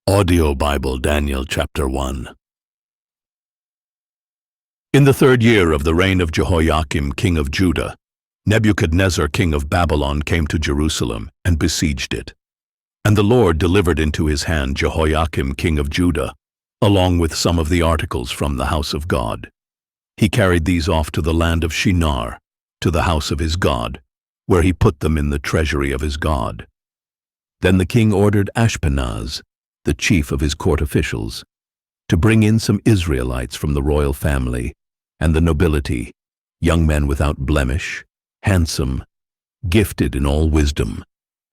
Audio Bible, Daniel chapter 1. In the 3rd year of the reign of Jehoiakim, king of Judah, Nebuchadnezzar, king of Babylon, came to Jerusalem and besieged it. And the Lord delivered into his hand Jehoiakim, king of Judah, along with some of the articles from the house of God. He carried these off to the land of Shinar, to the house of his God, where he put them in the treasury of his God. Then the king ordered Ashpenaz, the chief of his court officials, to bring in some Israelites from the royal family and the nobility, young men without blemish, handsome, gifted in all wisdom,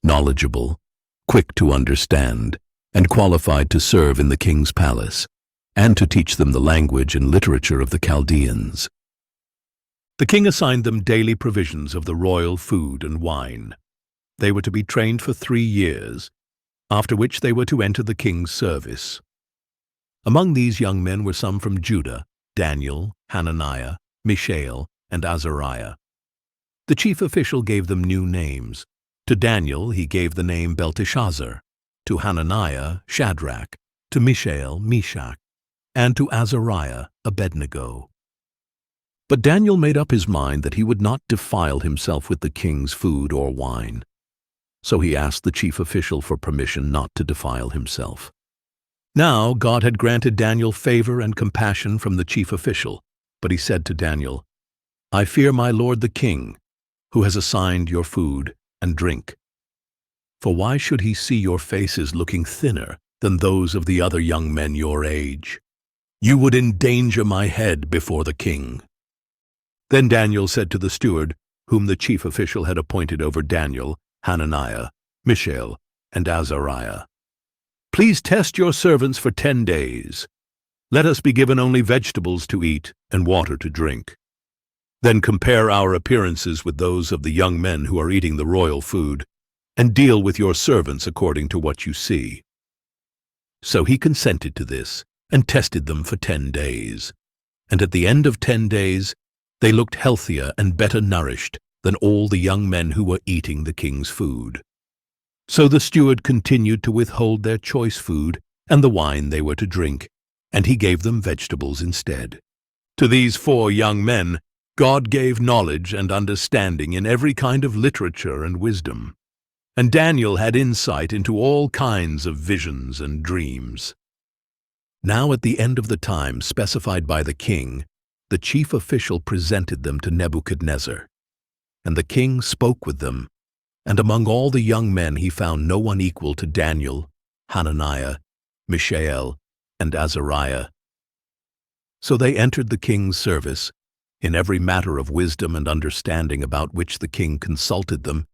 knowledgeable, quick to understand, and qualified to serve in the king's palace, and to teach them the language and literature of the Chaldeans. The king assigned them daily provisions of the royal food and wine. They were to be trained for 3 years, after which they were to enter the king's service. Among these young men were some from Judah: Daniel, Hananiah, Mishael, and Azariah. The chief official gave them new names. To Daniel he gave the name Belteshazzar, to Hananiah Shadrach, to Mishael Meshach, and to Azariah Abednego. But Daniel made up his mind that he would not defile himself with the king's food or wine. So he asked the chief official for permission not to defile himself. Now God had granted Daniel favor and compassion from the chief official, but he said to Daniel, "I fear my lord the king, who has assigned your food and drink. For why should he see your faces looking thinner than those of the other young men your age? You would endanger my head before the king." Then Daniel said to the steward, whom the chief official had appointed over Daniel, Hananiah, Mishael, and Azariah, "Please test your servants for 10 days. Let us be given only vegetables to eat and water to drink. Then compare our appearances with those of the young men who are eating the royal food, and deal with your servants according to what you see." So he consented to this, and tested them for 10 days. And at the end of 10 days, they looked healthier and better nourished than all the young men who were eating the king's food. So the steward continued to withhold their choice food and the wine they were to drink, and he gave them vegetables instead. To these 4 young men God gave knowledge and understanding in every kind of literature and wisdom. And Daniel had insight into all kinds of visions and dreams. Now at the end of the time specified by the king, the chief official presented them to Nebuchadnezzar. And the king spoke with them, and among all the young men he found no one equal to Daniel, Hananiah, Mishael, and Azariah. So they entered the king's service. In every matter of wisdom and understanding about which the king consulted them,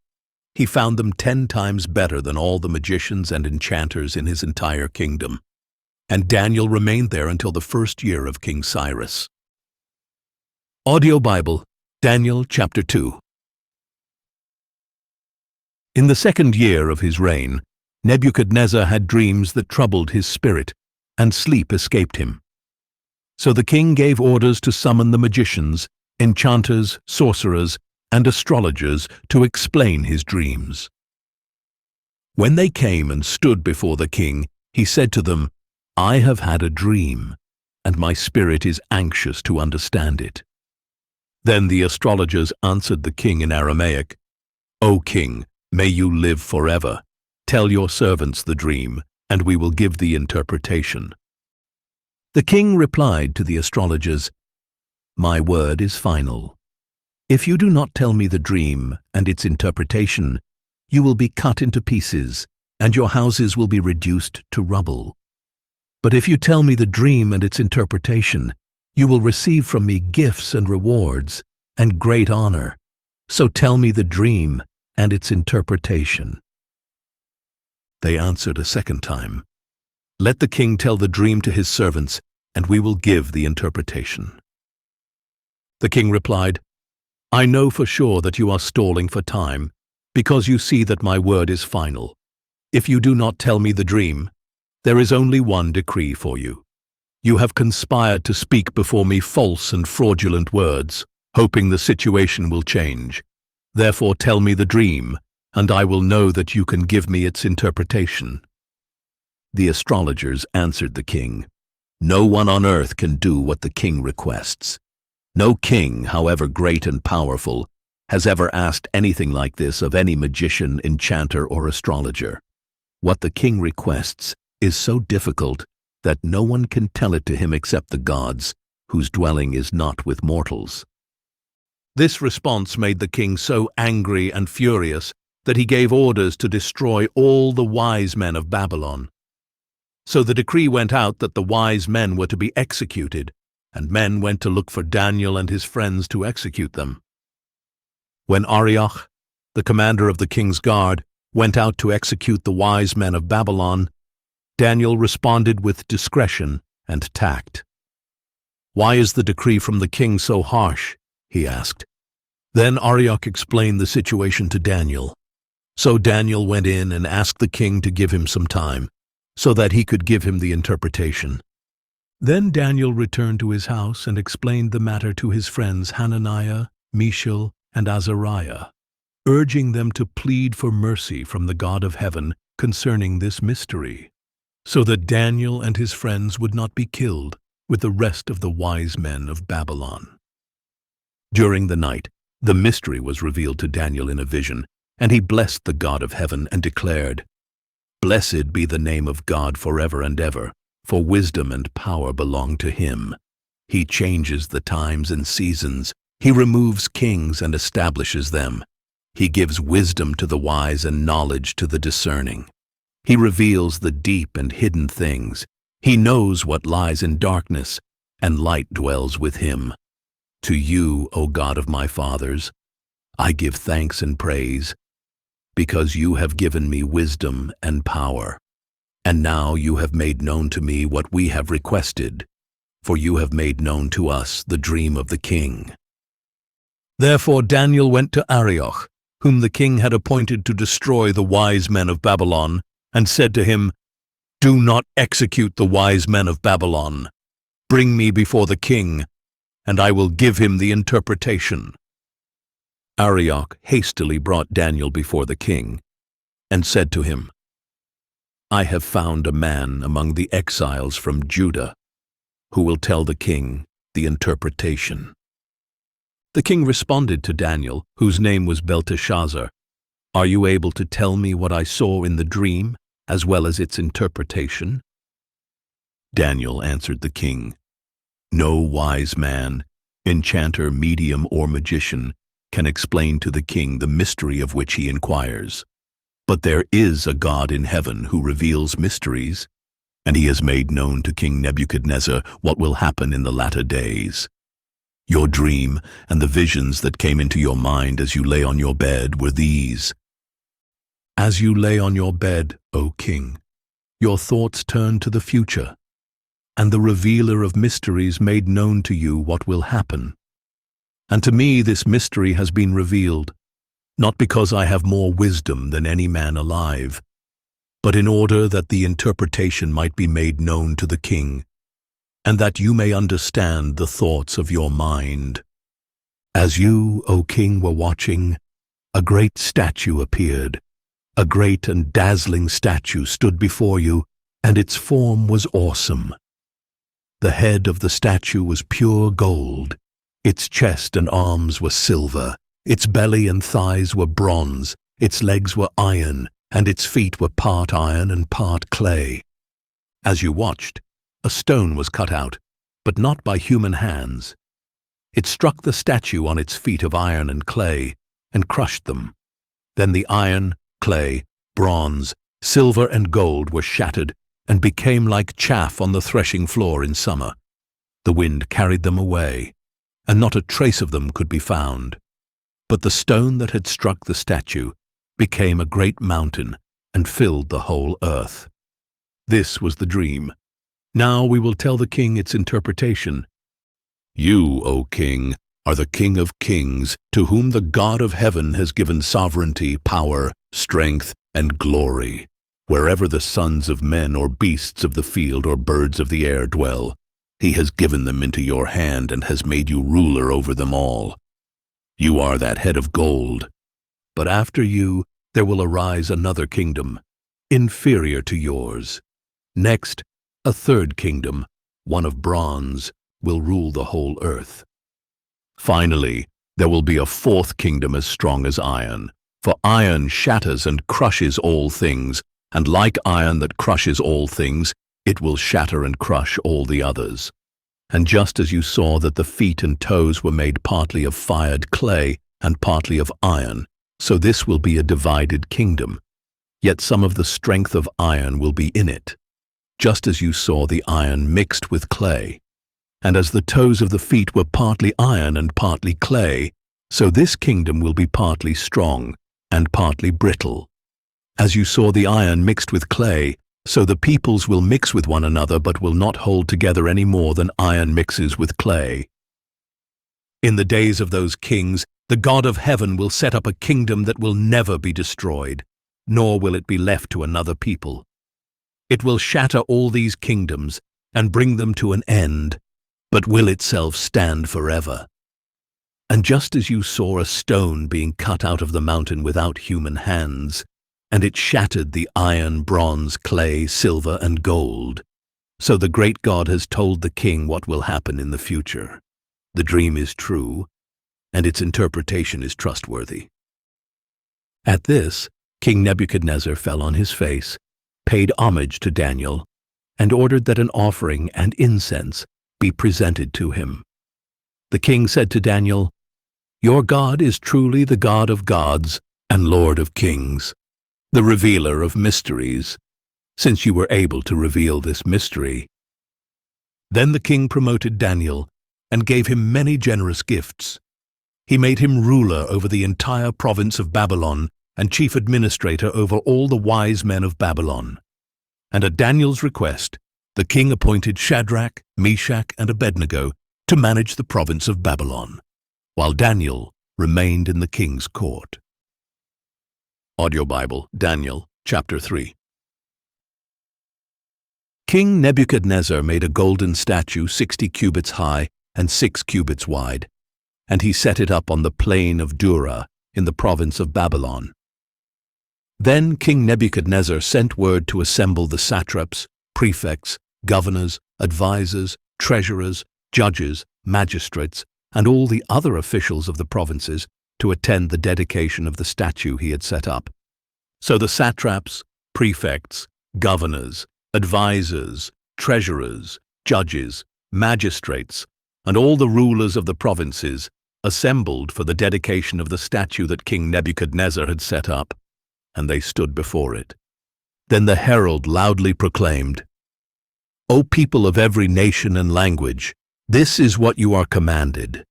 he found them 10 times better than all the magicians and enchanters in his entire kingdom. And Daniel remained there until the 1st year of King Cyrus. Audio Bible, Daniel chapter 2. In the 2nd year of his reign, Nebuchadnezzar had dreams that troubled his spirit, and sleep escaped him. So the king gave orders to summon the magicians, enchanters, sorcerers, and astrologers to explain his dreams. When they came and stood before the king, he said to them, "I have had a dream, and my spirit is anxious to understand it." Then the astrologers answered the king in Aramaic, "O king, may you live forever. Tell your servants the dream, and we will give the interpretation." The king replied to the astrologers, "My word is final. If you do not tell me the dream and its interpretation, you will be cut into pieces, and your houses will be reduced to rubble. But if you tell me the dream and its interpretation, you will receive from me gifts and rewards and great honor. So tell me the dream and its interpretation." They answered a 2nd time, "Let the king tell the dream to his servants, and we will give the interpretation." The king replied, "I know for sure that you are stalling for time, because you see that my word is final. If you do not tell me the dream, there is only one decree for you. You have conspired to speak before me false and fraudulent words, hoping the situation will change. Therefore tell me the dream, and I will know that you can give me its interpretation." The astrologers answered the king, "No one on earth can do what the king requests. No king, however great and powerful, has ever asked anything like this of any magician, enchanter, or astrologer. What the king requests is so difficult that no one can tell it to him except the gods, whose dwelling is not with mortals." This response made the king so angry and furious that he gave orders to destroy all the wise men of Babylon. So the decree went out that the wise men were to be executed, and men went to look for Daniel and his friends to execute them. When Arioch, the commander of the king's guard, went out to execute the wise men of Babylon, Daniel responded with discretion and tact. "Why is the decree from the king so harsh?" he asked. Then Arioch explained the situation to Daniel. So Daniel went in and asked the king to give him some time, so that he could give him the interpretation. Then Daniel returned to his house and explained the matter to his friends Hananiah, Mishael, and Azariah, urging them to plead for mercy from the God of heaven concerning this mystery, so that Daniel and his friends would not be killed with the rest of the wise men of Babylon. During the night, the mystery was revealed to Daniel in a vision, and he blessed the God of heaven and declared, "Blessed be the name of God forever and ever, for wisdom and power belong to him. He changes the times and seasons. He removes kings and establishes them. He gives wisdom to the wise and knowledge to the discerning. He reveals the deep and hidden things. He knows what lies in darkness, and light dwells with him. To you, O God of my fathers, I give thanks and praise, because you have given me wisdom and power. And now you have made known to me what we have requested, for you have made known to us the dream of the king." Therefore Daniel went to Arioch, whom the king had appointed to destroy the wise men of Babylon, and said to him, "Do not execute the wise men of Babylon. Bring me before the king, and I will give him the interpretation." Arioch hastily brought Daniel before the king, and said to him, "I have found a man among the exiles from Judah, who will tell the king the interpretation." The king responded to Daniel, whose name was Belteshazzar, "Are you able to tell me what I saw in the dream, as well as its interpretation?" Daniel answered the king, "No wise man, enchanter, medium, or magician can explain to the king the mystery of which he inquires. But there is a God in heaven who reveals mysteries, and he has made known to King Nebuchadnezzar what will happen in the latter days. Your dream and the visions that came into your mind as you lay on your bed were these. As you lay on your bed, O king, your thoughts turned to the future, and the revealer of mysteries made known to you what will happen. And to me this mystery has been revealed, not because I have more wisdom than any man alive, but in order that the interpretation might be made known to the king, and that you may understand the thoughts of your mind. As you, O king, were watching, a great statue appeared. A great and dazzling statue stood before you, and its form was awesome. The head of the statue was pure gold. Its chest and arms were silver. Its belly and thighs were bronze. Its legs were iron, and its feet were part iron and part clay. As you watched, a stone was cut out, but not by human hands. It struck the statue on its feet of iron and clay, and crushed them. Then the iron, clay, bronze, silver, and gold were shattered, and became like chaff on the threshing floor in summer. The wind carried them away, and not a trace of them could be found. But the stone that had struck the statue became a great mountain and filled the whole earth. This was the dream. Now we will tell the king its interpretation. You, O king, are the King of kings, to whom the God of heaven has given sovereignty, power, strength, and glory. Wherever the sons of men or beasts of the field or birds of the air dwell, he has given them into your hand and has made you ruler over them all. You are that head of gold. But after you there will arise another kingdom, inferior to yours. Next, a third kingdom, one of bronze, will rule the whole earth. Finally, there will be a fourth kingdom as strong as iron, for iron shatters and crushes all things, and like iron that crushes all things, it will shatter and crush all the others. And just as you saw that the feet and toes were made partly of fired clay and partly of iron, so this will be a divided kingdom. Yet some of the strength of iron will be in it, just as you saw the iron mixed with clay. And as the toes of the feet were partly iron and partly clay, so this kingdom will be partly strong and partly brittle. As you saw the iron mixed with clay, so the peoples will mix with one another but will not hold together any more than iron mixes with clay. In the days of those kings, the God of heaven will set up a kingdom that will never be destroyed, nor will it be left to another people. It will shatter all these kingdoms and bring them to an end, but will itself stand forever. And just as you saw a stone being cut out of the mountain without human hands, and it shattered the iron, bronze, clay, silver, and gold, so the great God has told the king what will happen in the future. The dream is true, and its interpretation is trustworthy. At this, King Nebuchadnezzar fell on his face, paid homage to Daniel, and ordered that an offering and incense be presented to him. The king said to Daniel, "Your God is truly the God of gods and Lord of kings, the revealer of mysteries, since you were able to reveal this mystery." Then the king promoted Daniel and gave him many generous gifts. He made him ruler over the entire province of Babylon and chief administrator over all the wise men of Babylon. And at Daniel's request, the king appointed Shadrach, Meshach, and Abednego to manage the province of Babylon, while Daniel remained in the king's court. Audio Bible, Daniel, chapter 3. King Nebuchadnezzar made a golden statue 60 cubits high and 6 cubits wide, and he set it up on the plain of Dura in the province of Babylon. Then King Nebuchadnezzar sent word to assemble the satraps, prefects, governors, advisors, treasurers, judges, magistrates, and all the other officials of the provinces to attend the dedication of the statue he had set up. So the satraps, prefects, governors, advisors, treasurers, judges, magistrates, and all the rulers of the provinces assembled for the dedication of the statue that King Nebuchadnezzar had set up, and they stood before it. Then the herald loudly proclaimed, "O people of every nation and language, this is what you are commanded.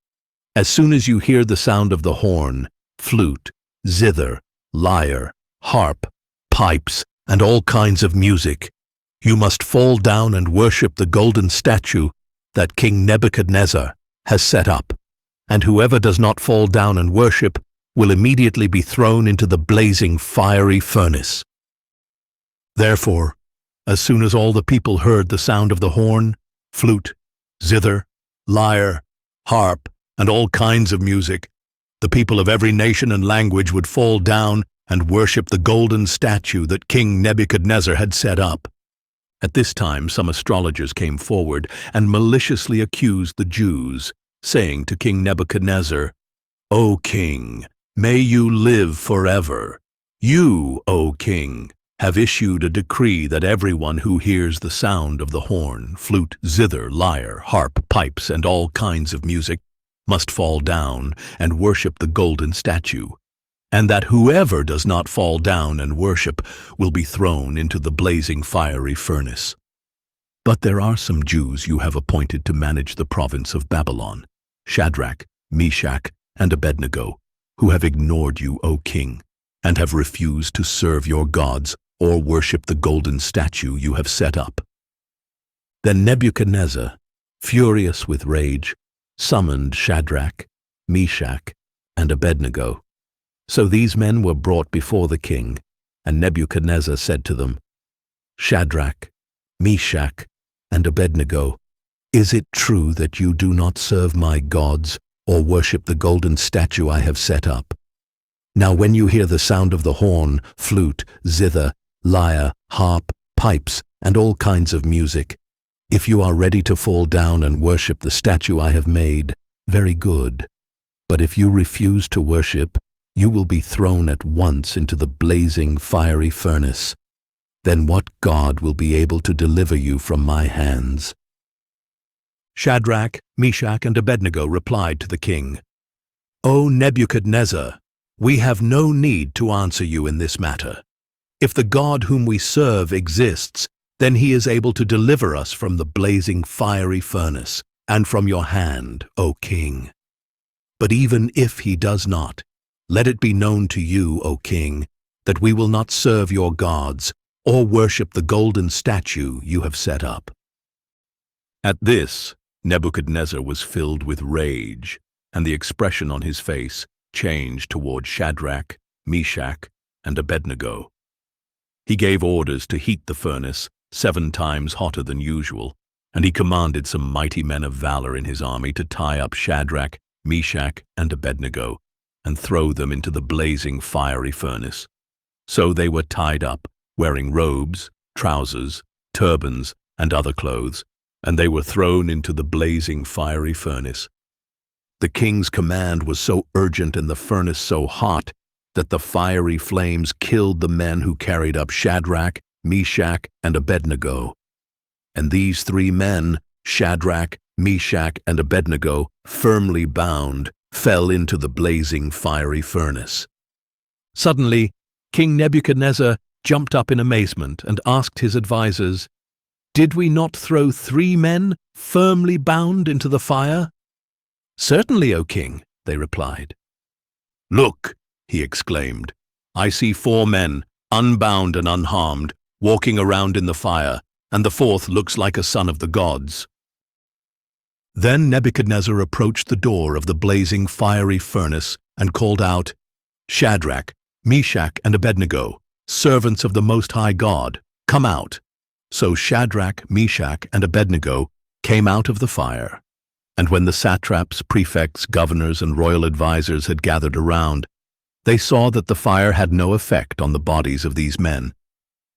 As soon as you hear the sound of the horn, flute, zither, lyre, harp, pipes, and all kinds of music, you must fall down and worship the golden statue that King Nebuchadnezzar has set up, and whoever does not fall down and worship will immediately be thrown into the blazing fiery furnace." Therefore, as soon as all the people heard the sound of the horn, flute, zither, lyre, harp, and all kinds of music, the people of every nation and language would fall down and worship the golden statue that King Nebuchadnezzar had set up. At this time some astrologers came forward and maliciously accused the Jews, saying to King Nebuchadnezzar, "O king, may you live forever. You, O king, have issued a decree that everyone who hears the sound of the horn, flute, zither, lyre, harp, pipes, and all kinds of music must fall down and worship the golden statue, and that whoever does not fall down and worship will be thrown into the blazing fiery furnace. But there are some Jews you have appointed to manage the province of Babylon, Shadrach, Meshach, and Abednego, who have ignored you, O king, and have refused to serve your gods or worship the golden statue you have set up." Then Nebuchadnezzar, furious with rage, summoned Shadrach, Meshach, and Abednego. So these men were brought before the king, and Nebuchadnezzar said to them, "Shadrach, Meshach, and Abednego, is it true that you do not serve my gods or worship the golden statue I have set up? Now when you hear the sound of the horn, flute, zither, lyre, harp, pipes, and all kinds of music. If you are ready to fall down and worship the statue I have made, very good. But if you refuse to worship, you will be thrown at once into the blazing fiery furnace. Then what God will be able to deliver you from my hands?" Shadrach, Meshach, and Abednego replied to the king, "O Nebuchadnezzar, we have no need to answer you in this matter. If the God whom we serve exists, then he is able to deliver us from the blazing fiery furnace and from your hand, O king. But even if he does not, let it be known to you, O king, that we will not serve your gods or worship the golden statue you have set up." At this, Nebuchadnezzar was filled with rage, and the expression on his face changed toward Shadrach, Meshach, and Abednego. He gave orders to heat the furnace 7 times hotter than usual, and he commanded some mighty men of valor in his army to tie up Shadrach, Meshach, and Abednego, and throw them into the blazing fiery furnace. So they were tied up, wearing robes, trousers, turbans, and other clothes, and they were thrown into the blazing fiery furnace. The king's command was so urgent and the furnace so hot that the fiery flames killed the men who carried up Shadrach, Meshach, and Abednego. And these 3 men, Shadrach, Meshach, and Abednego, firmly bound, fell into the blazing fiery furnace. Suddenly, King Nebuchadnezzar jumped up in amazement and asked his advisers, "Did we not throw 3 men firmly bound into the fire?" "Certainly, O king," they replied. "Look," he exclaimed, "I see 4 men, unbound and unharmed, walking around in the fire, and the 4th looks like a son of the gods." Then Nebuchadnezzar approached the door of the blazing fiery furnace and called out, "Shadrach, Meshach, and Abednego, servants of the Most High God, come out." So Shadrach, Meshach, and Abednego came out of the fire. And when the satraps, prefects, governors, and royal advisers had gathered around, they saw that the fire had no effect on the bodies of these men.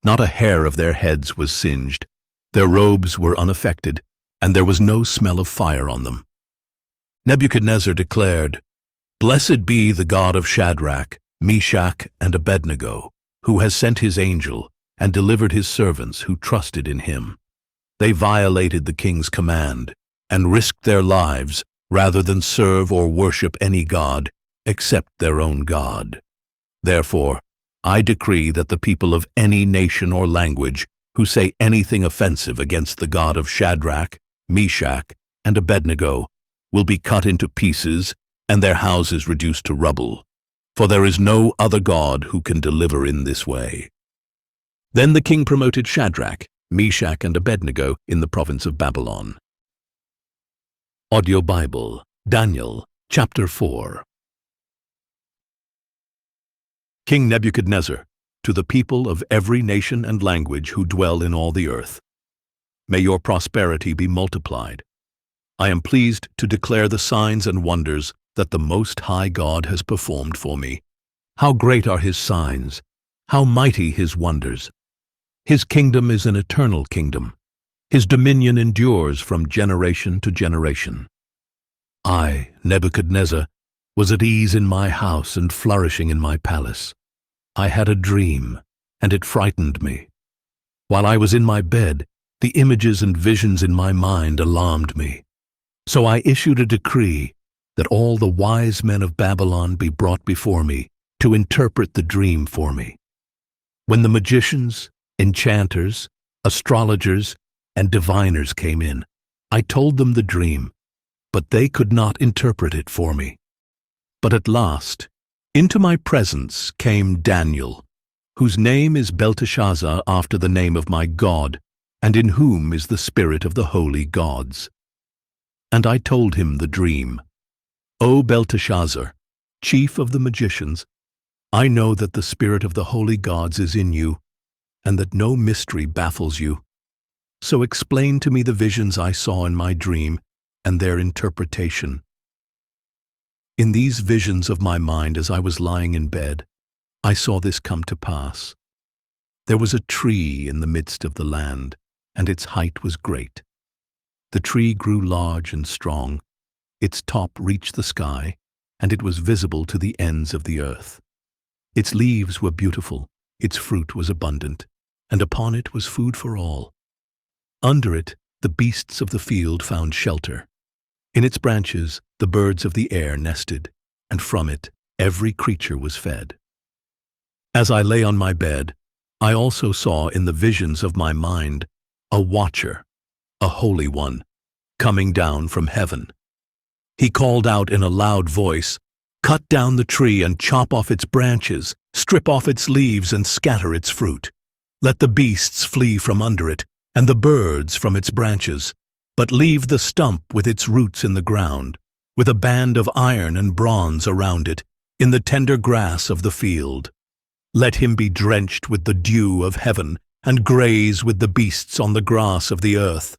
Not a hair of their heads was singed, their robes were unaffected, and there was no smell of fire on them. Nebuchadnezzar declared, "Blessed be the God of Shadrach, Meshach, and Abednego, who has sent his angel and delivered his servants who trusted in him. They violated the king's command and risked their lives rather than serve or worship any god except their own God. Therefore, I decree that the people of any nation or language who say anything offensive against the God of Shadrach, Meshach, and Abednego will be cut into pieces and their houses reduced to rubble, for there is no other God who can deliver in this way." Then the king promoted Shadrach, Meshach, and Abednego in the province of Babylon. Audio Bible, Daniel, chapter 4. King Nebuchadnezzar, to the people of every nation and language who dwell in all the earth, may your prosperity be multiplied. I am pleased to declare the signs and wonders that the Most High God has performed for me. How great are his signs! How mighty his wonders! His kingdom is an eternal kingdom. His dominion endures from generation to generation. I, Nebuchadnezzar, was at ease in my house and flourishing in my palace. I had a dream, and it frightened me. While I was in my bed, the images and visions in my mind alarmed me. So I issued a decree that all the wise men of Babylon be brought before me to interpret the dream for me. When the magicians, enchanters, astrologers, and diviners came in, I told them the dream, but they could not interpret it for me. But at last, into my presence came Daniel, whose name is Belteshazzar after the name of my God, and in whom is the spirit of the holy gods. And I told him the dream. O Belteshazzar, chief of the magicians, I know that the spirit of the holy gods is in you, and that no mystery baffles you. So explain to me the visions I saw in my dream and their interpretation. In these visions of my mind as I was lying in bed, I saw this come to pass. There was a tree in the midst of the land, and its height was great. The tree grew large and strong. Its top reached the sky, and it was visible to the ends of the earth. Its leaves were beautiful, its fruit was abundant, and upon it was food for all. Under it, the beasts of the field found shelter. In its branches, the birds of the air nested, and from it, every creature was fed. As I lay on my bed, I also saw in the visions of my mind a watcher, a holy one, coming down from heaven. He called out in a loud voice, "Cut down the tree and chop off its branches, strip off its leaves and scatter its fruit. Let the beasts flee from under it, and the birds from its branches, but leave the stump with its roots in the ground, with a band of iron and bronze around it, in the tender grass of the field. Let him be drenched with the dew of heaven, and graze with the beasts on the grass of the earth.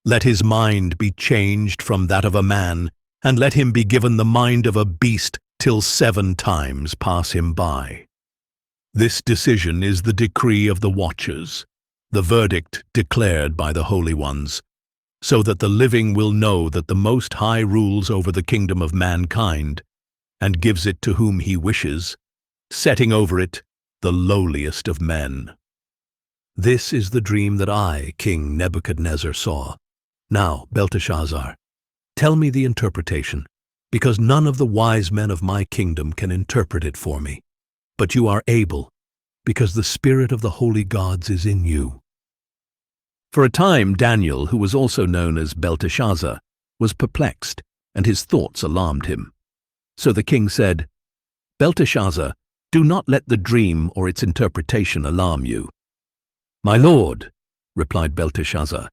Let his mind be changed from that of a man, and let him be given the mind of a beast till 7 times pass him by." This decision is the decree of the watchers, the verdict declared by the holy ones, so that the living will know that the Most High rules over the kingdom of mankind, and gives it to whom he wishes, setting over it the lowliest of men. This is the dream that I, King Nebuchadnezzar, saw. Now, Belteshazzar, tell me the interpretation, because none of the wise men of my kingdom can interpret it for me. But you are able, because the spirit of the holy gods is in you. For a time, Daniel, who was also known as Belteshazzar, was perplexed, and his thoughts alarmed him. So the king said, "Belteshazzar, do not let the dream or its interpretation alarm you." "My lord," replied Belteshazzar,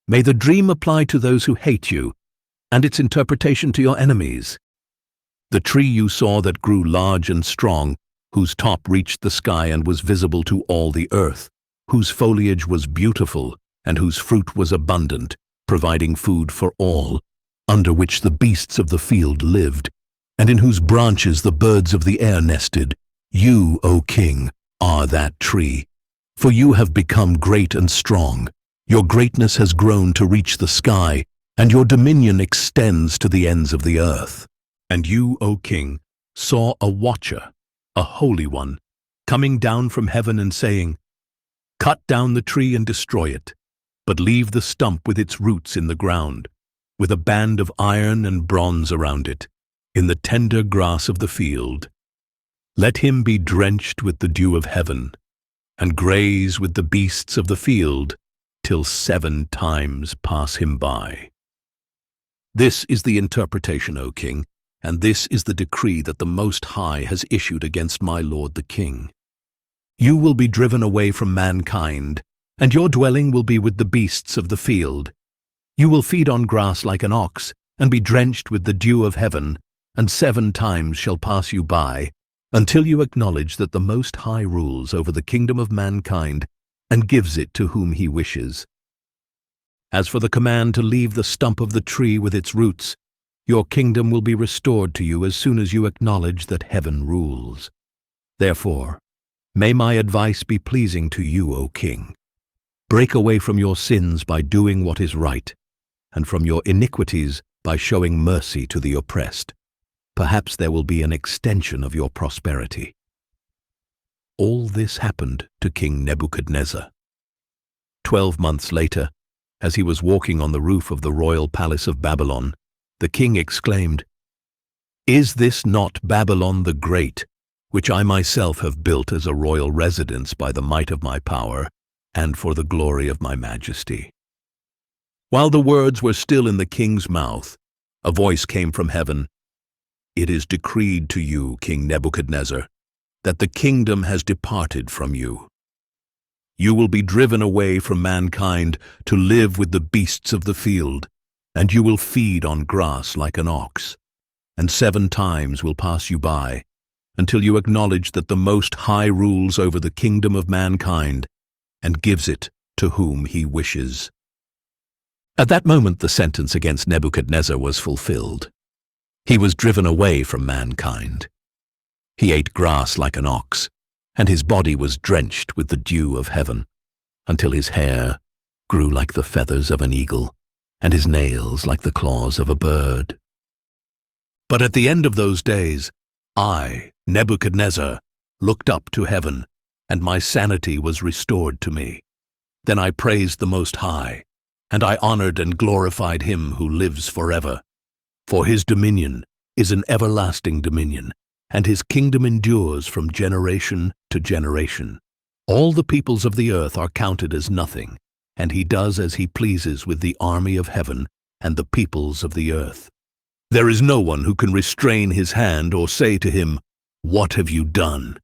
"may the dream apply to those who hate you, and its interpretation to your enemies. The tree you saw that grew large and strong, whose top reached the sky and was visible to all the earth, whose foliage was beautiful, and whose fruit was abundant, providing food for all, under which the beasts of the field lived, and in whose branches the birds of the air nested. You, O king, are that tree, for you have become great and strong. Your greatness has grown to reach the sky, and your dominion extends to the ends of the earth. And you, O king, saw a watcher, a holy one, coming down from heaven and saying, 'Cut down the tree and destroy it, but leave the stump with its roots in the ground, with a band of iron and bronze around it, in the tender grass of the field. Let him be drenched with the dew of heaven, and graze with the beasts of the field, till 7 times pass him by.' This is the interpretation, O king, and this is the decree that the Most High has issued against my lord the king. You will be driven away from mankind, and your dwelling will be with the beasts of the field. You will feed on grass like an ox, and be drenched with the dew of heaven, and 7 times shall pass you by, until you acknowledge that the Most High rules over the kingdom of mankind, and gives it to whom he wishes. As for the command to leave the stump of the tree with its roots, your kingdom will be restored to you as soon as you acknowledge that heaven rules. Therefore, may my advice be pleasing to you, O king. Break away from your sins by doing what is right, and from your iniquities by showing mercy to the oppressed. Perhaps there will be an extension of your prosperity." All this happened to King Nebuchadnezzar. 12 months later, as he was walking on the roof of the royal palace of Babylon, the king exclaimed, "Is this not Babylon the Great, which I myself have built as a royal residence by the might of my power and for the glory of my majesty?" While the words were still in the king's mouth, a voice came from heaven, "It is decreed to you, King Nebuchadnezzar, that the kingdom has departed from you. You will be driven away from mankind to live with the beasts of the field, and you will feed on grass like an ox, and 7 times will pass you by, until you acknowledge that the Most High rules over the kingdom of mankind, and gives it to whom he wishes." At that moment the sentence against Nebuchadnezzar was fulfilled. He was driven away from mankind. He ate grass like an ox, and his body was drenched with the dew of heaven, until his hair grew like the feathers of an eagle, and his nails like the claws of a bird. But at the end of those days, I, Nebuchadnezzar, looked up to heaven, and my sanity was restored to me. Then I praised the Most High, and I honored and glorified him who lives forever. For his dominion is an everlasting dominion, and his kingdom endures from generation to generation. All the peoples of the earth are counted as nothing, and he does as he pleases with the army of heaven and the peoples of the earth. There is no one who can restrain his hand or say to him, "What have you done?"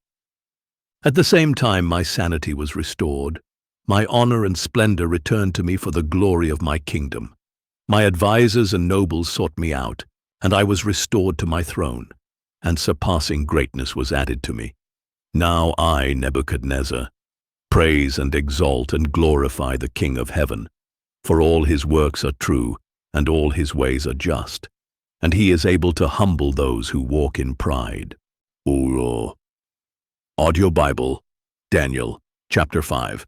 At the same time my sanity was restored. My honor and splendor returned to me for the glory of my kingdom. My advisers and nobles sought me out, and I was restored to my throne, and surpassing greatness was added to me. Now I, Nebuchadnezzar, praise and exalt and glorify the King of heaven, for all his works are true, and all his ways are just, and he is able to humble those who walk in pride. Uro. Audio Bible, Daniel, chapter 5.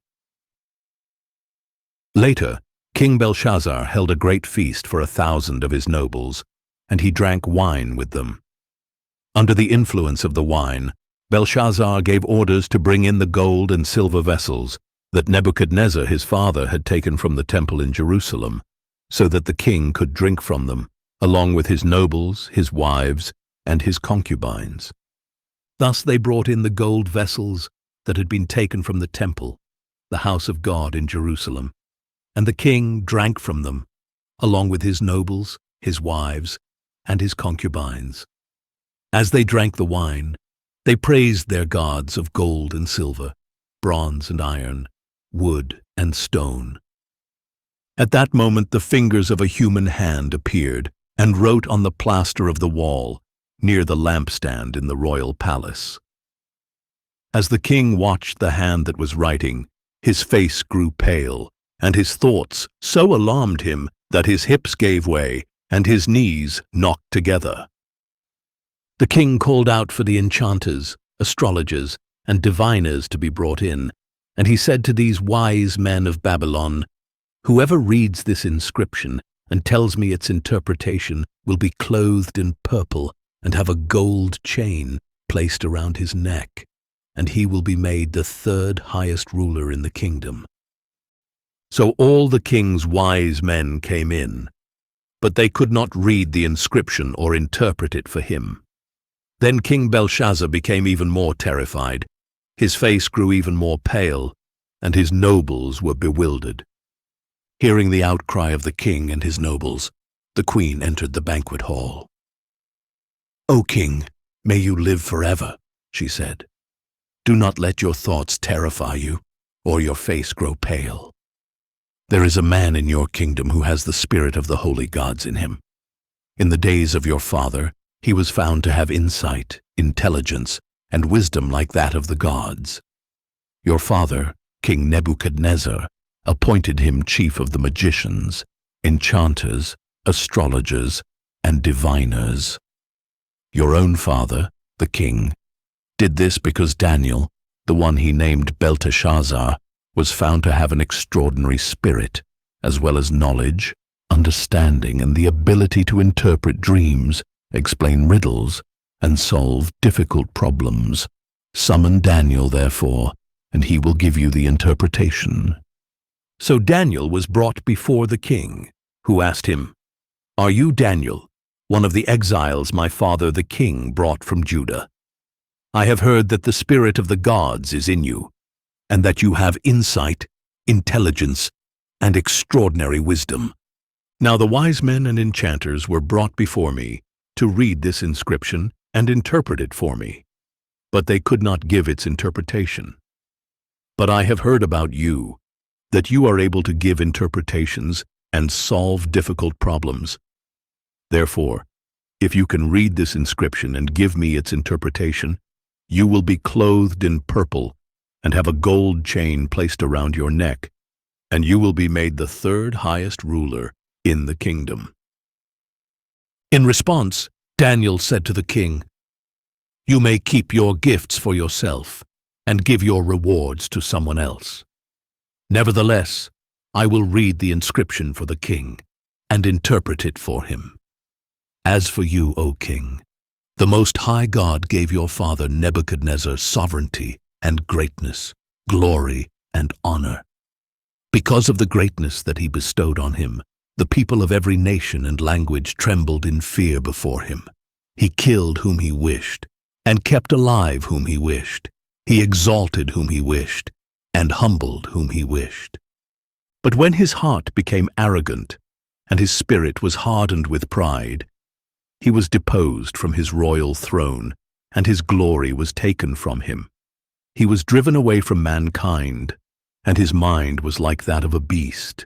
Later, King Belshazzar held a great feast for 1,000 of his nobles, and he drank wine with them. Under the influence of the wine, Belshazzar gave orders to bring in the gold and silver vessels that Nebuchadnezzar his father had taken from the temple in Jerusalem, so that the king could drink from them, along with his nobles, his wives, and his concubines. Thus they brought in the gold vessels that had been taken from the temple, the house of God in Jerusalem, and the king drank from them, along with his nobles, his wives, and his concubines. As they drank the wine, they praised their gods of gold and silver, bronze and iron, wood and stone. At that moment the fingers of a human hand appeared and wrote on the plaster of the wall near the lampstand in the royal palace. As the king watched the hand that was writing, his face grew pale, and his thoughts so alarmed him that his hips gave way and his knees knocked together. The king called out for the enchanters, astrologers, and diviners to be brought in, and he said to these wise men of Babylon, "Whoever reads this inscription and tells me its interpretation will be clothed in purple and have a gold chain placed around his neck, and he will be made the third highest ruler in the kingdom." So all the king's wise men came in, but they could not read the inscription or interpret it for him. Then King Belshazzar became even more terrified. His face grew even more pale, and his nobles were bewildered. Hearing the outcry of the king and his nobles, the queen entered the banquet hall. "O king, may you live forever," she said. "Do not let your thoughts terrify you, or your face grow pale. There is a man in your kingdom who has the spirit of the holy gods in him. In the days of your father, he was found to have insight, intelligence, and wisdom like that of the gods. Your father, King Nebuchadnezzar, appointed him chief of the magicians, enchanters, astrologers, and diviners. Your own father, the king, did this because Daniel, the one he named Belteshazzar, was found to have an extraordinary spirit, as well as knowledge, understanding, and the ability to interpret dreams, explain riddles, and solve difficult problems. Summon Daniel, therefore, and he will give you the interpretation." So Daniel was brought before the king, who asked him, "Are you Daniel, one of the exiles my father the king brought from Judah? I have heard that the spirit of the gods is in you, and that you have insight, intelligence, and extraordinary wisdom." Now the wise men and enchanters were brought before me to read this inscription and interpret it for me, but they could not give its interpretation. But I have heard about you, that you are able to give interpretations and solve difficult problems. Therefore, if you can read this inscription and give me its interpretation, you will be clothed in purple and have a gold chain placed around your neck, and you will be made the third highest ruler in the kingdom." In response, Daniel said to the king, "You may keep your gifts for yourself, and give your rewards to someone else. Nevertheless, I will read the inscription for the king and interpret it for him. As for you, O king, the Most High God gave your father Nebuchadnezzar sovereignty and greatness, glory and honor. Because of the greatness that he bestowed on him, the people of every nation and language trembled in fear before him. He killed whom he wished, and kept alive whom he wished. He exalted whom he wished, and humbled whom he wished. But when his heart became arrogant, and his spirit was hardened with pride, he was deposed from his royal throne, and his glory was taken from him. He was driven away from mankind, and his mind was like that of a beast.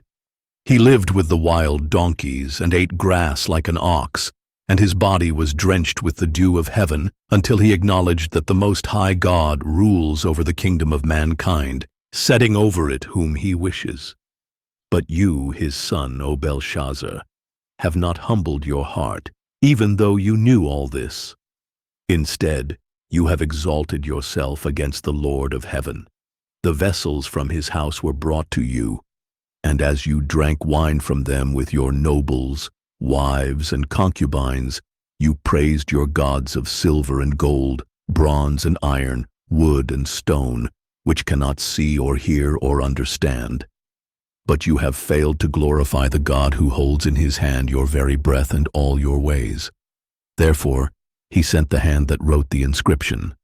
He lived with the wild donkeys and ate grass like an ox, and his body was drenched with the dew of heaven until he acknowledged that the Most High God rules over the kingdom of mankind, setting over it whom he wishes. But you, his son, O Belshazzar, have not humbled your heart, even though you knew all this. Instead, you have exalted yourself against the Lord of heaven. The vessels from his house were brought to you, and as you drank wine from them with your nobles, wives, and concubines, you praised your gods of silver and gold, bronze and iron, wood and stone, which cannot see or hear or understand. But you have failed to glorify the God who holds in his hand your very breath and all your ways. Therefore, he sent the hand that wrote the inscription.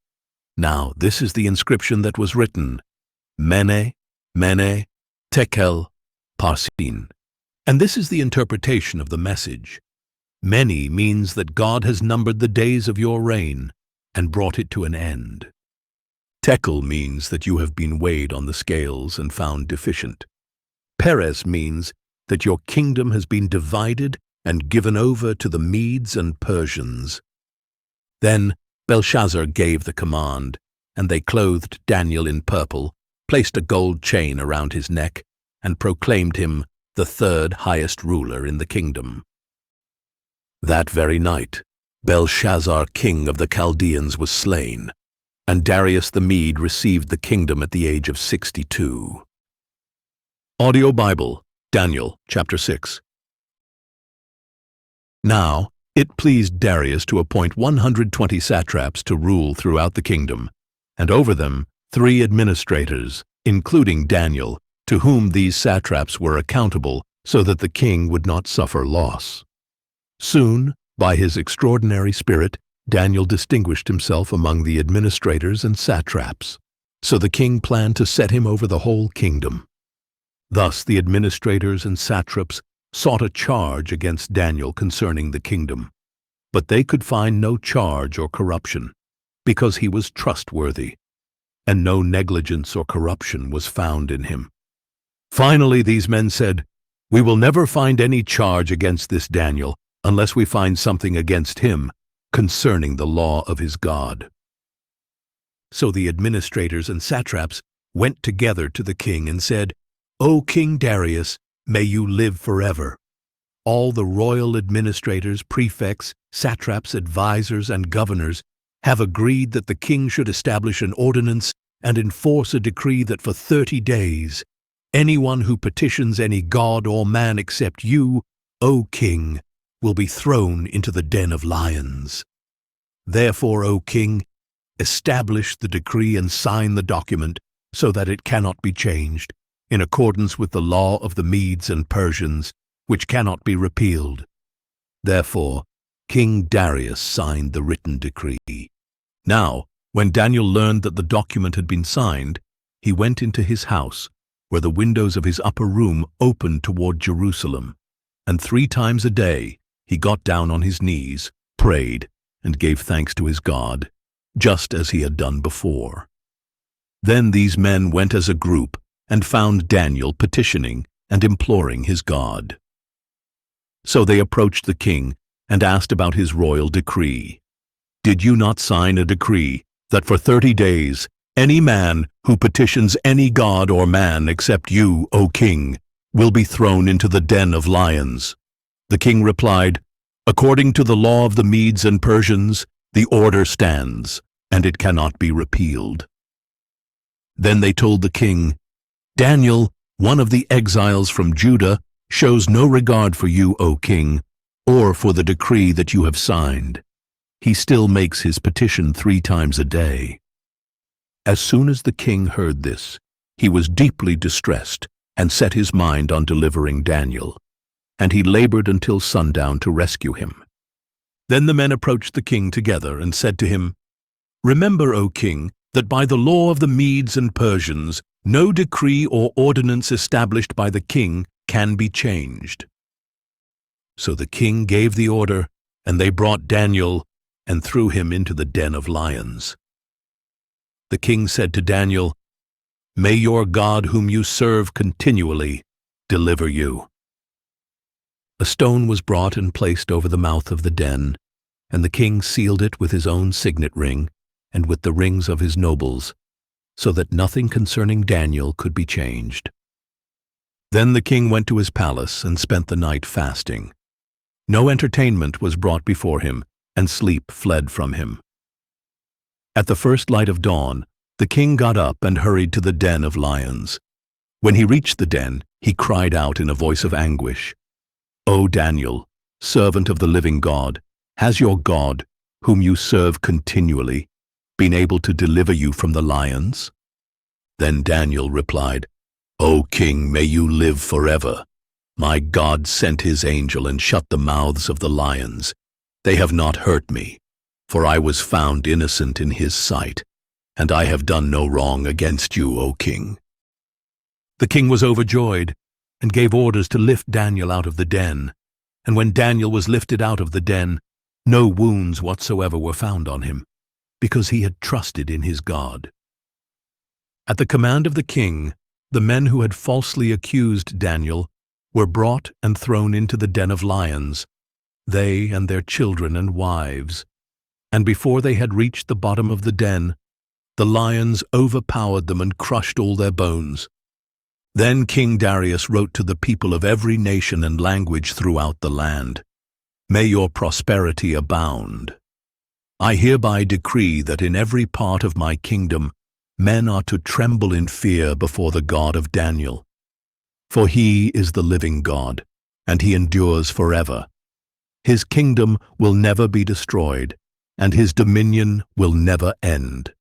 Now, this is the inscription that was written: Mene, Mene, Tekel, Parsin. And this is the interpretation of the message. Mene means that God has numbered the days of your reign and brought it to an end. Tekel means that you have been weighed on the scales and found deficient. Peres means that your kingdom has been divided and given over to the Medes and Persians. Then Belshazzar gave the command, and they clothed Daniel in purple, placed a gold chain around his neck, and proclaimed him the third highest ruler in the kingdom. That very night, Belshazzar, king of the Chaldeans, was slain, and Darius the Mede received the kingdom at the age of 62. Audio Bible, Daniel, chapter 6. Now, it pleased Darius to appoint 120 satraps to rule throughout the kingdom, and over them 3 administrators, including Daniel, to whom these satraps were accountable so that the king would not suffer loss. Soon, by his extraordinary spirit, Daniel distinguished himself among the administrators and satraps, so the king planned to set him over the whole kingdom. Thus the administrators and satraps sought a charge against Daniel concerning the kingdom, but they could find no charge or corruption, because he was trustworthy, and no negligence or corruption was found in him. Finally, these men said, "We will never find any charge against this Daniel unless we find something against him concerning the law of his God." So the administrators and satraps went together to the king and said, "O King Darius, may you live forever. All the royal administrators, prefects, satraps, advisors, and governors have agreed that the king should establish an ordinance and enforce a decree that for 30 days, anyone who petitions any god or man except you, O king, will be thrown into the den of lions. Therefore, O king, establish the decree and sign the document so that it cannot be changed, in accordance with the law of the Medes and Persians, which cannot be repealed." Therefore, King Darius signed the written decree. Now, when Daniel learned that the document had been signed, he went into his house, where the windows of his upper room opened toward Jerusalem, and 3 times a day he got down on his knees, prayed, and gave thanks to his God, just as he had done before. Then these men went as a group and found Daniel petitioning and imploring his God. So they approached the king and asked about his royal decree. "Did you not sign a decree that for 30 days any man who petitions any god or man except you, O king, will be thrown into the den of lions?" The king replied, "According to the law of the Medes and Persians, the order stands, and it cannot be repealed." Then they told the king, "Daniel, one of the exiles from Judah, shows no regard for you, O king, or for the decree that you have signed. He still makes his petition 3 times a day." As soon as the king heard this, he was deeply distressed and set his mind on delivering Daniel, and he labored until sundown to rescue him. Then the men approached the king together and said to him, "Remember, O king, that by the law of the Medes and Persians, no decree or ordinance established by the king can be changed." So the king gave the order, and they brought Daniel and threw him into the den of lions. The king said to Daniel, "May your God, whom you serve continually, deliver you." A stone was brought and placed over the mouth of the den, and the king sealed it with his own signet ring and with the rings of his nobles, so that nothing concerning Daniel could be changed. Then the king went to his palace and spent the night fasting. No entertainment was brought before him, and sleep fled from him. At the first light of dawn, the king got up and hurried to the den of lions. When he reached the den, he cried out in a voice of anguish, "O Daniel, servant of the living God, has your God, whom you serve continually, been able to deliver you from the lions?" Then Daniel replied, "O king, may you live forever. My God sent his angel and shut the mouths of the lions. They have not hurt me, for I was found innocent in his sight, and I have done no wrong against you, O king." The king was overjoyed and gave orders to lift Daniel out of the den. And when Daniel was lifted out of the den, no wounds whatsoever were found on him, because he had trusted in his God. At the command of the king, the men who had falsely accused Daniel were brought and thrown into the den of lions, they and their children and wives. And before they had reached the bottom of the den, the lions overpowered them and crushed all their bones. Then King Darius wrote to the people of every nation and language throughout the land, "May your prosperity abound. I hereby decree that in every part of my kingdom men are to tremble in fear before the God of Daniel. For he is the living God, and he endures forever. His kingdom will never be destroyed, and his dominion will never end.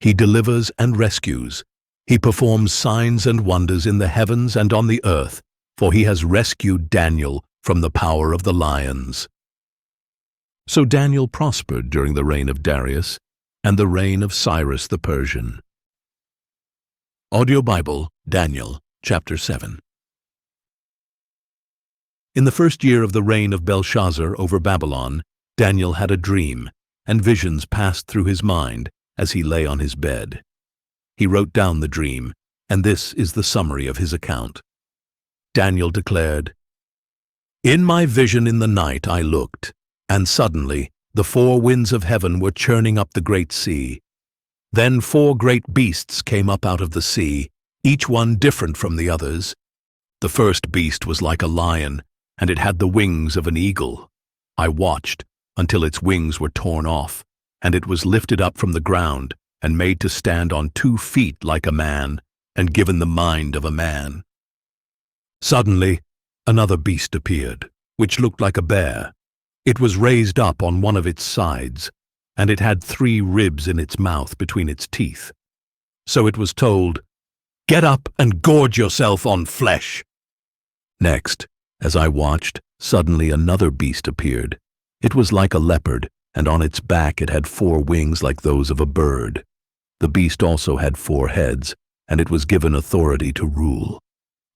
He delivers and rescues. He performs signs and wonders in the heavens and on the earth, for he has rescued Daniel from the power of the lions." So Daniel prospered during the reign of Darius and the reign of Cyrus the Persian. Audio Bible, Daniel, chapter 7. In the first year of the reign of Belshazzar over Babylon, Daniel had a dream, and visions passed through his mind as he lay on his bed. He wrote down the dream, and this is the summary of his account. Daniel declared, "In my vision in the night I looked, and suddenly the 4 winds of heaven were churning up the great sea. Then 4 great beasts came up out of the sea, each one different from the others. The first beast was like a lion, and it had the wings of an eagle. I watched until its wings were torn off, and it was lifted up from the ground and made to stand on 2 feet like a man, and given the mind of a man. Suddenly, another beast appeared, which looked like a bear. It was raised up on one of its sides, and it had 3 ribs in its mouth between its teeth. So it was told, 'Get up and gorge yourself on flesh.' Next, as I watched, suddenly another beast appeared. It was like a leopard, and on its back it had 4 wings like those of a bird. The beast also had 4 heads, and it was given authority to rule.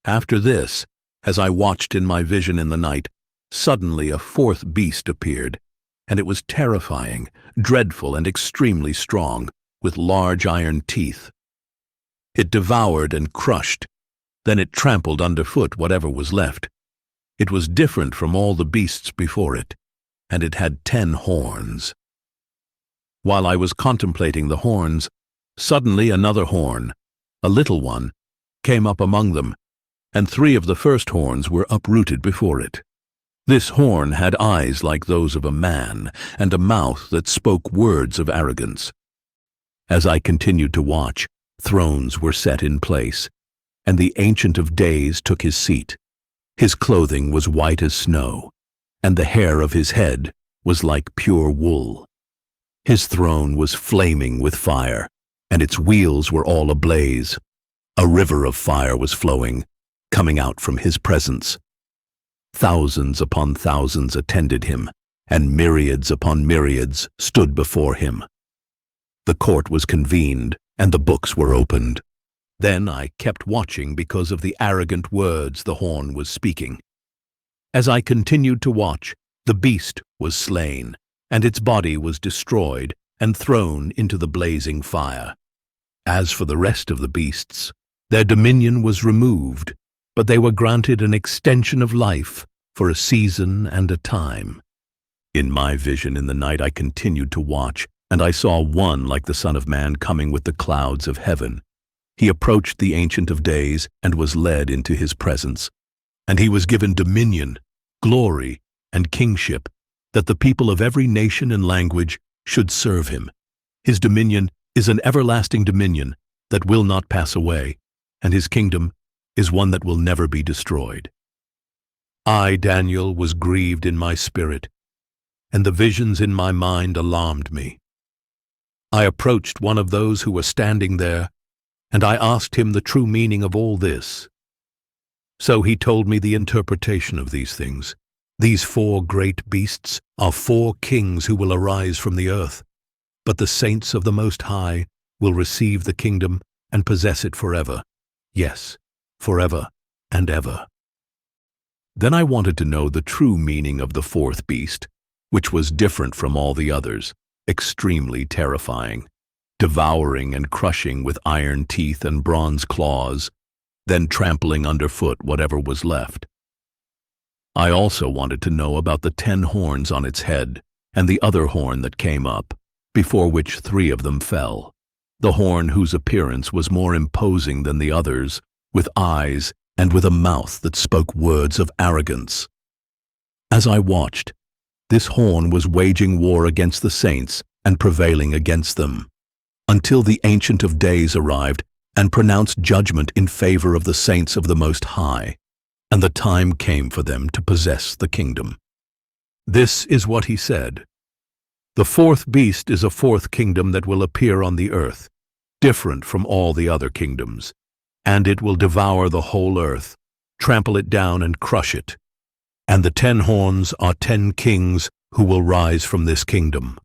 After this, as I watched in my vision in the night, suddenly a 4th beast appeared, and it was terrifying, dreadful, and extremely strong, with large iron teeth. It devoured and crushed, then it trampled underfoot whatever was left. It was different from all the beasts before it, and it had 10 horns. While I was contemplating the horns, suddenly another horn, a little one, came up among them, and 3 of the first horns were uprooted before it. This horn had eyes like those of a man, and a mouth that spoke words of arrogance. As I continued to watch, Thrones were set in place, and the Ancient of Days took his seat. His clothing was white as snow, and the hair of his head was like pure wool. His throne was flaming with fire, and its wheels were all ablaze. A river of fire was flowing, coming out from his presence. Thousands upon thousands attended him, and myriads upon myriads stood before him. The court was convened, and the books were opened. Then I kept watching because of the arrogant words the horn was speaking. As I continued to watch, the beast was slain, and its body was destroyed and thrown into the blazing fire. As for the rest of the beasts, their dominion was removed, but they were granted an extension of life for a season and a time. In my vision in the night I continued to watch, and I saw one like the Son of Man coming with the clouds of heaven. He approached the Ancient of Days and was led into his presence. And he was given dominion, glory, and kingship, that the people of every nation and language should serve him. His dominion is an everlasting dominion that will not pass away, and his kingdom is one that will never be destroyed. I, Daniel, was grieved in my spirit, and the visions in my mind alarmed me. I approached one of those who were standing there, and I asked him the true meaning of all this. So he told me the interpretation of these things. These 4 great beasts are 4 kings who will arise from the earth, but the saints of the Most High will receive the kingdom and possess it forever. Yes, forever and ever. Then I wanted to know the true meaning of the 4th beast, which was different from all the others, extremely terrifying, devouring and crushing with iron teeth and bronze claws, then trampling underfoot whatever was left. I also wanted to know about the 10 horns on its head and the other horn that came up, before which 3 of them fell, the horn whose appearance was more imposing than the others, with eyes and with a mouth that spoke words of arrogance. As I watched, this horn was waging war against the saints and prevailing against them, until the Ancient of Days arrived and pronounced judgment in favor of the saints of the Most High, and the time came for them to possess the kingdom. This is what he said. The 4th beast is a 4th kingdom that will appear on the earth, different from all the other kingdoms, and it will devour the whole earth, trample it down and crush it. And the 10 horns are 10 kings who will rise from this kingdom.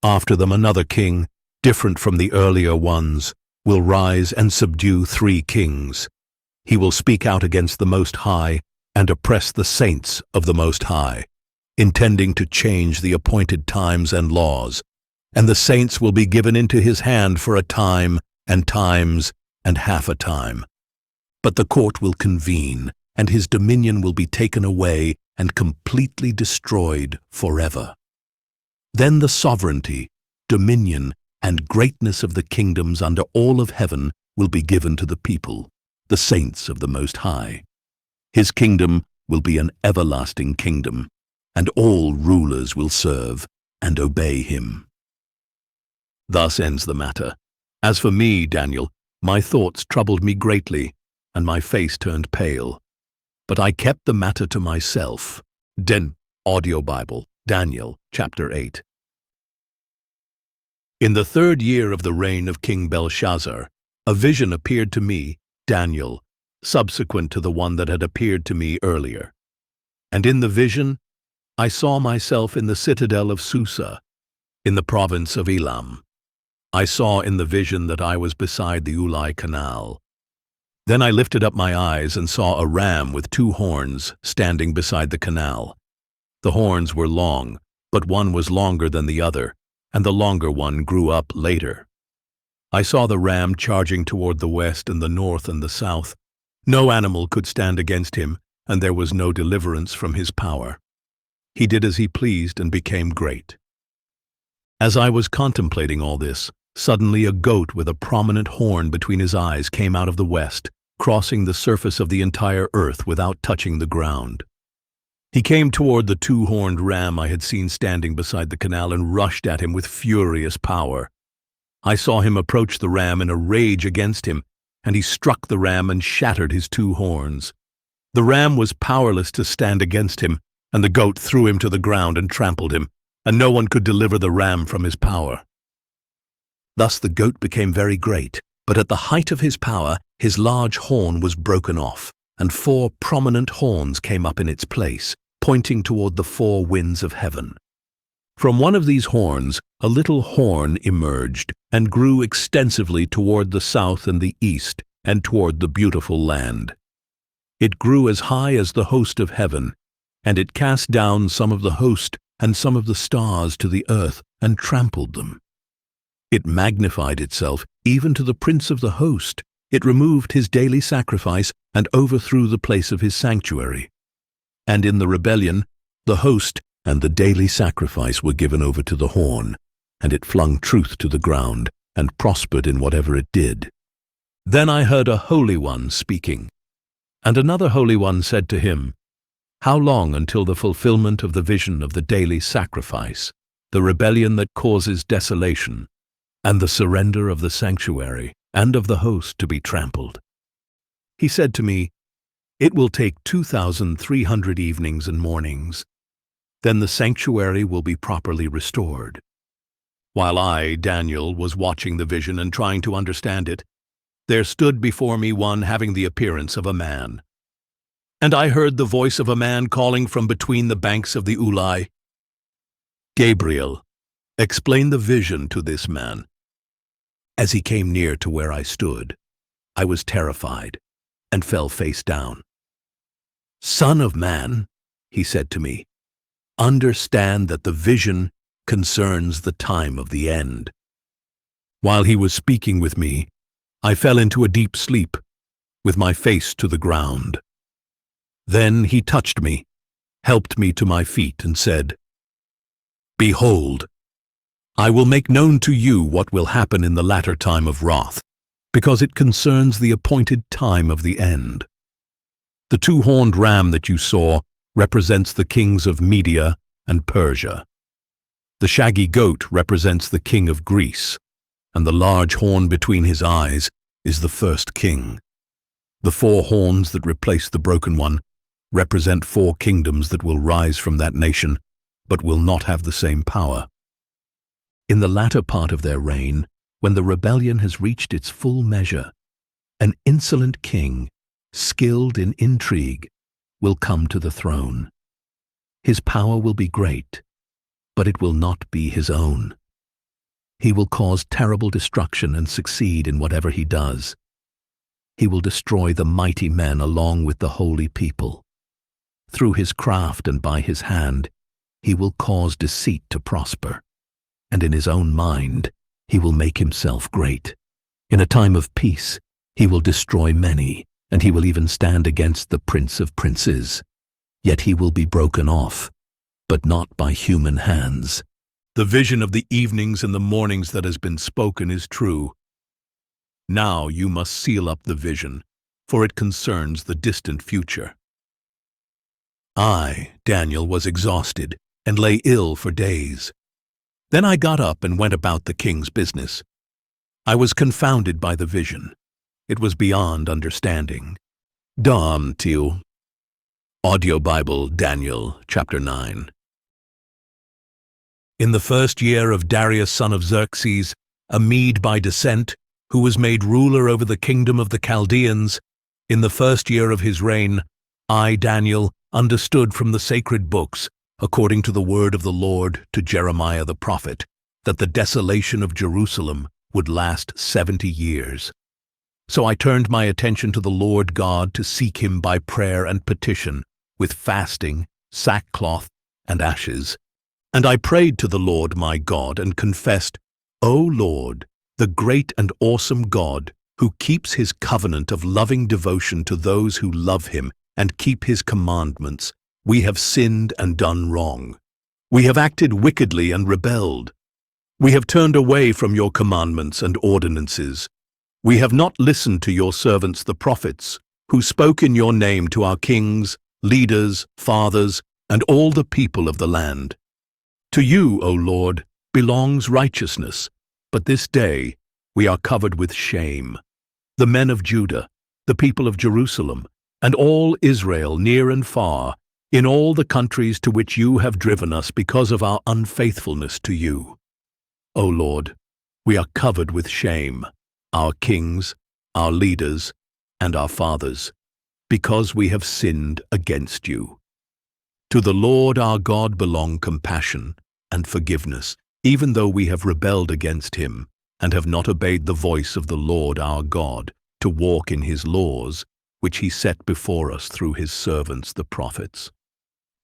After them another king, different from the earlier ones, will rise and subdue 3 kings. He will speak out against the Most High and oppress the saints of the Most High, intending to change the appointed times and laws, and the saints will be given into his hand for a time and times and half a time. But the court will convene, and his dominion will be taken away and completely destroyed forever. Then the sovereignty, dominion, and greatness of the kingdoms under all of heaven will be given to the people, the saints of the Most High. His kingdom will be an everlasting kingdom, and all rulers will serve and obey him. Thus ends the matter. As for me, Daniel, my thoughts troubled me greatly, and my face turned pale. But I kept the matter to myself. Audio Bible, Daniel, chapter 8. In the 3rd year of the reign of King Belshazzar, a vision appeared to me, Daniel, subsequent to the one that had appeared to me earlier. And in the vision, I saw myself in the citadel of Susa, in the province of Elam. I saw in the vision that I was beside the Ulai Canal. Then I lifted up my eyes and saw a ram with 2 horns standing beside the canal. The horns were long, but one was longer than the other, and the longer one grew up later. I saw the ram charging toward the west and the north and the south. No animal could stand against him, and there was no deliverance from his power. He did as he pleased and became great. As I was contemplating all this, suddenly a goat with a prominent horn between his eyes came out of the west, crossing the surface of the entire earth without touching the ground. He came toward the 2-horned ram I had seen standing beside the canal and rushed at him with furious power. I saw him approach the ram in a rage against him, and he struck the ram and shattered his two horns. The ram was powerless to stand against him, and the goat threw him to the ground and trampled him, and no one could deliver the ram from his power. Thus the goat became very great, but at the height of his power, his large horn was broken off, and 4 prominent horns came up in its place, pointing toward the 4 winds of heaven. From one of these horns, a little horn emerged and grew extensively toward the south and the east and toward the beautiful land. It grew as high as the host of heaven, and it cast down some of the host and some of the stars to the earth and trampled them. It magnified itself even to the prince of the host. It removed his daily sacrifice and overthrew the place of his sanctuary. And in the rebellion, the host and the daily sacrifice were given over to the horn, and it flung truth to the ground and prospered in whatever it did. Then I heard a Holy One speaking, and another Holy One said to him, "How long until the fulfillment of the vision of the daily sacrifice, the rebellion that causes desolation, and the surrender of the sanctuary and of the host to be trampled?" He said to me, "It will take 2,300 evenings and mornings. Then the sanctuary will be properly restored." While I, Daniel, was watching the vision and trying to understand it, there stood before me one having the appearance of a man. And I heard the voice of a man calling from between the banks of the Ulai, "Gabriel, explain the vision to this man." As he came near to where I stood, I was terrified and fell face down. "Son of man," he said to me, "understand that the vision concerns the time of the end." While he was speaking with me, I fell into a deep sleep, with my face to the ground. Then he touched me, helped me to my feet, and said, "Behold, I will make known to you what will happen in the latter time of wrath, because it concerns the appointed time of the end. The 2-horned ram that you saw represents the kings of Media and Persia. The shaggy goat represents the king of Greece, and the large horn between his eyes is the first king. The 4 horns that replace the broken one represent 4 kingdoms that will rise from that nation, but will not have the same power. In the latter part of their reign, when the rebellion has reached its full measure, an insolent king, skilled in intrigue, will come to the throne. His power will be great, but it will not be his own. He will cause terrible destruction and succeed in whatever he does. He will destroy the mighty men along with the holy people. Through his craft and by his hand, he will cause deceit to prosper, and in his own mind, he will make himself great. In a time of peace, he will destroy many, and he will even stand against the Prince of Princes. Yet he will be broken off, but not by human hands. The vision of the evenings and the mornings that has been spoken is true. Now you must seal up the vision, for it concerns the distant future." I, Daniel, was exhausted and lay ill for days. Then I got up and went about the king's business. I was confounded by the vision. It was beyond understanding. Dam Tio. Audio Bible, Daniel, chapter 9. In the first year of Darius son of Xerxes, a Mede by descent, who was made ruler over the kingdom of the Chaldeans, in the first year of his reign, I, Daniel, understood from the sacred books, according to the word of the Lord to Jeremiah the prophet, that the desolation of Jerusalem would last 70 years. So I turned my attention to the Lord God to seek him by prayer and petition, with fasting, sackcloth, and ashes. And I prayed to the Lord my God and confessed, "O Lord, the great and awesome God, who keeps his covenant of loving devotion to those who love him and keep his commandments, we have sinned and done wrong. We have acted wickedly and rebelled. We have turned away from your commandments and ordinances. We have not listened to your servants the prophets, who spoke in your name to our kings, leaders, fathers, and all the people of the land. To you, O Lord, belongs righteousness, But this day we are covered with shame. The men of Judah, the people of Jerusalem, and all Israel near and far, in all the countries to which you have driven us because of our unfaithfulness to you. O Lord, we are covered with shame, our kings, our leaders, and our fathers, because we have sinned against you. To the Lord our God belong compassion and forgiveness, even though we have rebelled against him and have not obeyed the voice of the Lord our God to walk in his laws, which he set before us through his servants the prophets.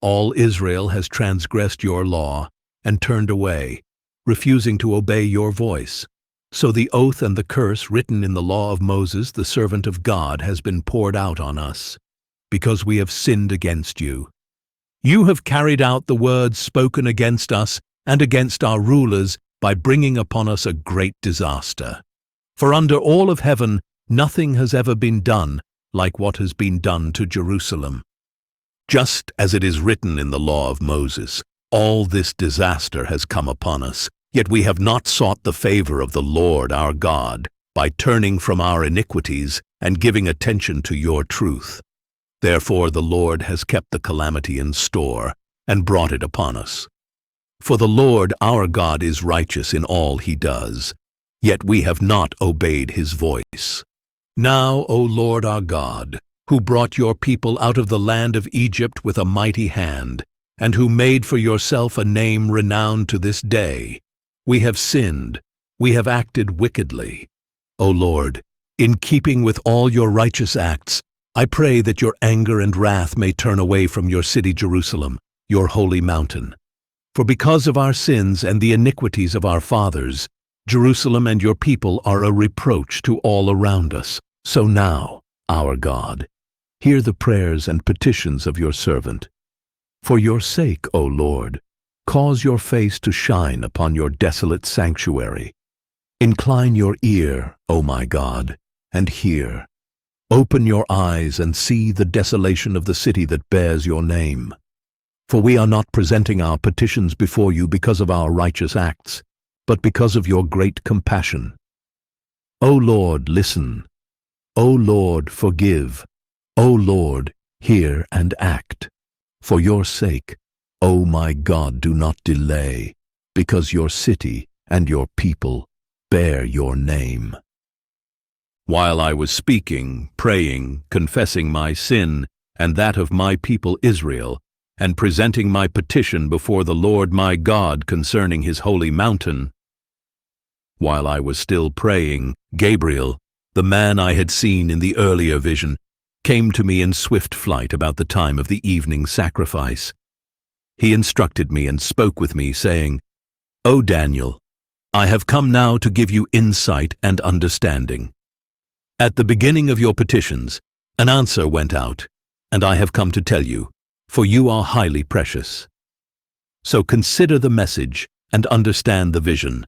All Israel has transgressed your law and turned away, refusing to obey your voice. So the oath and the curse written in the law of Moses, the servant of God, has been poured out on us, because we have sinned against you. You have carried out the words spoken against us and against our rulers by bringing upon us a great disaster. For under all of heaven nothing has ever been done like what has been done to Jerusalem. Just as it is written in the law of Moses, all this disaster has come upon us, yet we have not sought the favor of the Lord our God by turning from our iniquities and giving attention to your truth. Therefore the Lord has kept the calamity in store and brought it upon us. For the Lord our God is righteous in all he does, yet we have not obeyed his voice. Now, O Lord our God, who brought your people out of the land of Egypt with a mighty hand, and who made for yourself a name renowned to this day, we have sinned, we have acted wickedly. O Lord, in keeping with all your righteous acts, I pray that your anger and wrath may turn away from your city Jerusalem, your holy mountain. For because of our sins and the iniquities of our fathers, Jerusalem and your people are a reproach to all around us. So now, our God, hear the prayers and petitions of your servant. For your sake, O Lord, cause your face to shine upon your desolate sanctuary. Incline your ear, O my God, and hear. Open your eyes and see the desolation of the city that bears your name. For we are not presenting our petitions before you because of our righteous acts, but because of your great compassion. O Lord, listen. O Lord, forgive. O Lord, hear and act. For your sake, O my God, do not delay, because your city and your people bear your name. While I was speaking, praying, confessing my sin and that of my people Israel, and presenting my petition before the Lord my God concerning his holy mountain, while I was still praying, Gabriel, the man I had seen in the earlier vision, came to me in swift flight about the time of the evening sacrifice. He instructed me and spoke with me, saying, O Daniel, I have come now to give you insight and understanding. At the beginning of your petitions, an answer went out, and I have come to tell you, for you are highly precious. So consider the message and understand the vision.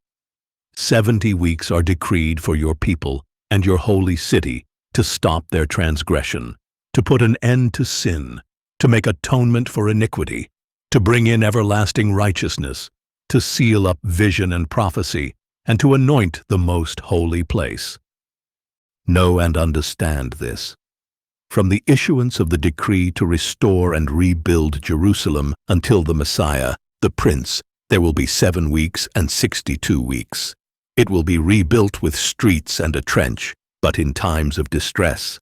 70 weeks are decreed for your people and your holy city to stop their transgression, to put an end to sin, to make atonement for iniquity, to bring in everlasting righteousness, to seal up vision and prophecy, and to anoint the most holy place. Know and understand this. From the issuance of the decree to restore and rebuild Jerusalem until the Messiah, the Prince, there will be 7 weeks and 62 weeks. It will be rebuilt with streets and a trench, but in times of distress.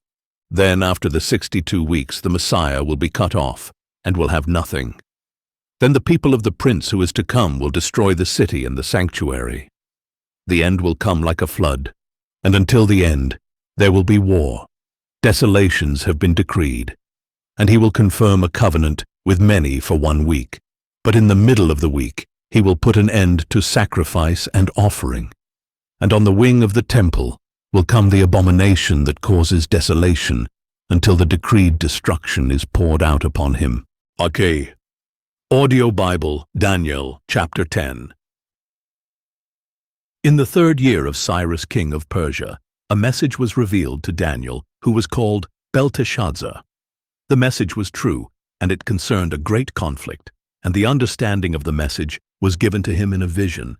Then after the 62 weeks the Messiah will be cut off and will have nothing. Then the people of the Prince who is to come will destroy the city and the sanctuary. The end will come like a flood, and until the end there will be war. Desolations have been decreed, and he will confirm a covenant with many for 1 week. But in the middle of the week he will put an end to sacrifice and offering. And on the wing of the temple will come the abomination that causes desolation until the decreed destruction is poured out upon him. Okay. Audio Bible, Daniel, chapter 10. In the 3rd year of Cyrus king of Persia, a message was revealed to Daniel, who was called Belteshazzar. The message was true, and it concerned a great conflict, and the understanding of the message was given to him in a vision.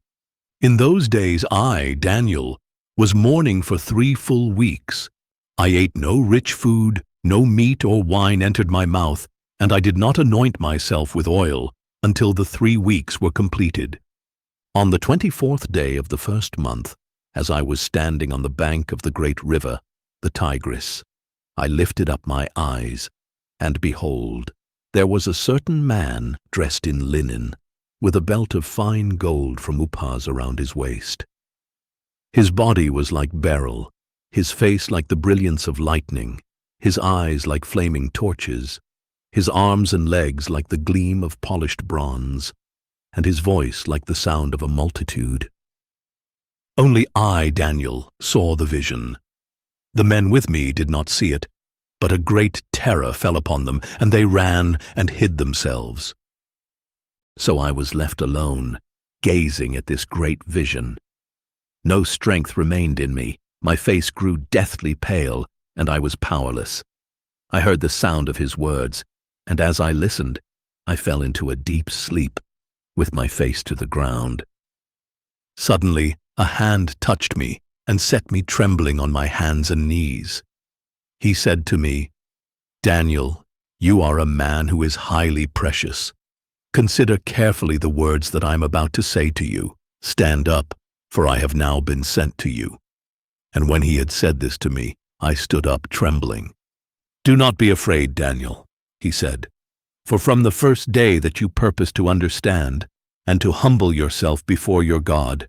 In those days I, Daniel, was mourning for 3 full weeks. I ate no rich food, no meat or wine entered my mouth, and I did not anoint myself with oil until the 3 weeks were completed. On the 24th day of the first month, as I was standing on the bank of the great river, the Tigris, I lifted up my eyes, and behold, there was a certain man dressed in linen, with a belt of fine gold from Uphaz around his waist. His body was like beryl, his face like the brilliance of lightning, his eyes like flaming torches, his arms and legs like the gleam of polished bronze, and his voice like the sound of a multitude. Only I, Daniel, saw the vision. The men with me did not see it, but a great terror fell upon them, and they ran and hid themselves. So I was left alone, gazing at this great vision. No strength remained in me, my face grew deathly pale, and I was powerless. I heard the sound of his words, and as I listened, I fell into a deep sleep, with my face to the ground. Suddenly, a hand touched me and set me trembling on my hands and knees. He said to me, "Daniel, you are a man who is highly precious. Consider carefully the words that I am about to say to you. Stand up, for I have now been sent to you." And when he had said this to me, I stood up trembling. "Do not be afraid, Daniel," he said, "for from the first day that you purposed to understand and to humble yourself before your God,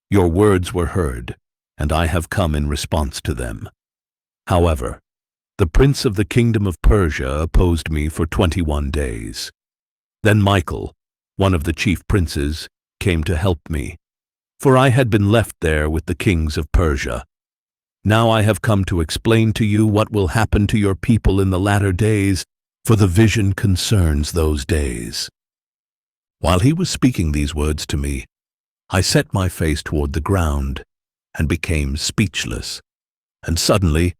your words were heard, and I have come in response to them. However, the prince of the kingdom of Persia opposed me for 21 days. Then Michael, one of the chief princes, came to help me, for I had been left there with the kings of Persia. Now I have come to explain to you what will happen to your people in the latter days, for the vision concerns those days." While he was speaking these words to me, I set my face toward the ground and became speechless. And suddenly,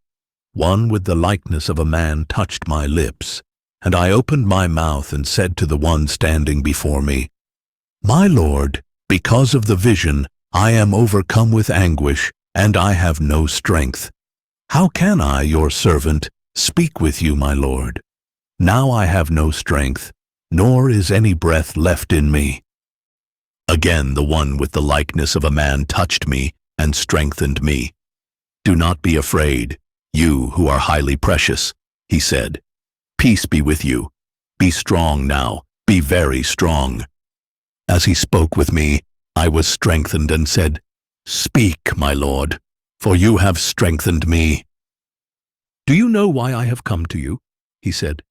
one with the likeness of a man touched my lips, and I opened my mouth and said to the one standing before me, "My Lord, because of the vision, I am overcome with anguish, and I have no strength. How can I, your servant, speak with you, my Lord? Now I have no strength, nor is any breath left in me." Again the one with the likeness of a man touched me and strengthened me. "Do not be afraid, you who are highly precious," he said. "Peace be with you. Be strong now, be very strong." As he spoke with me, I was strengthened and said, "Speak, my Lord, for you have strengthened me." "Do you know why I have come to you?" he said.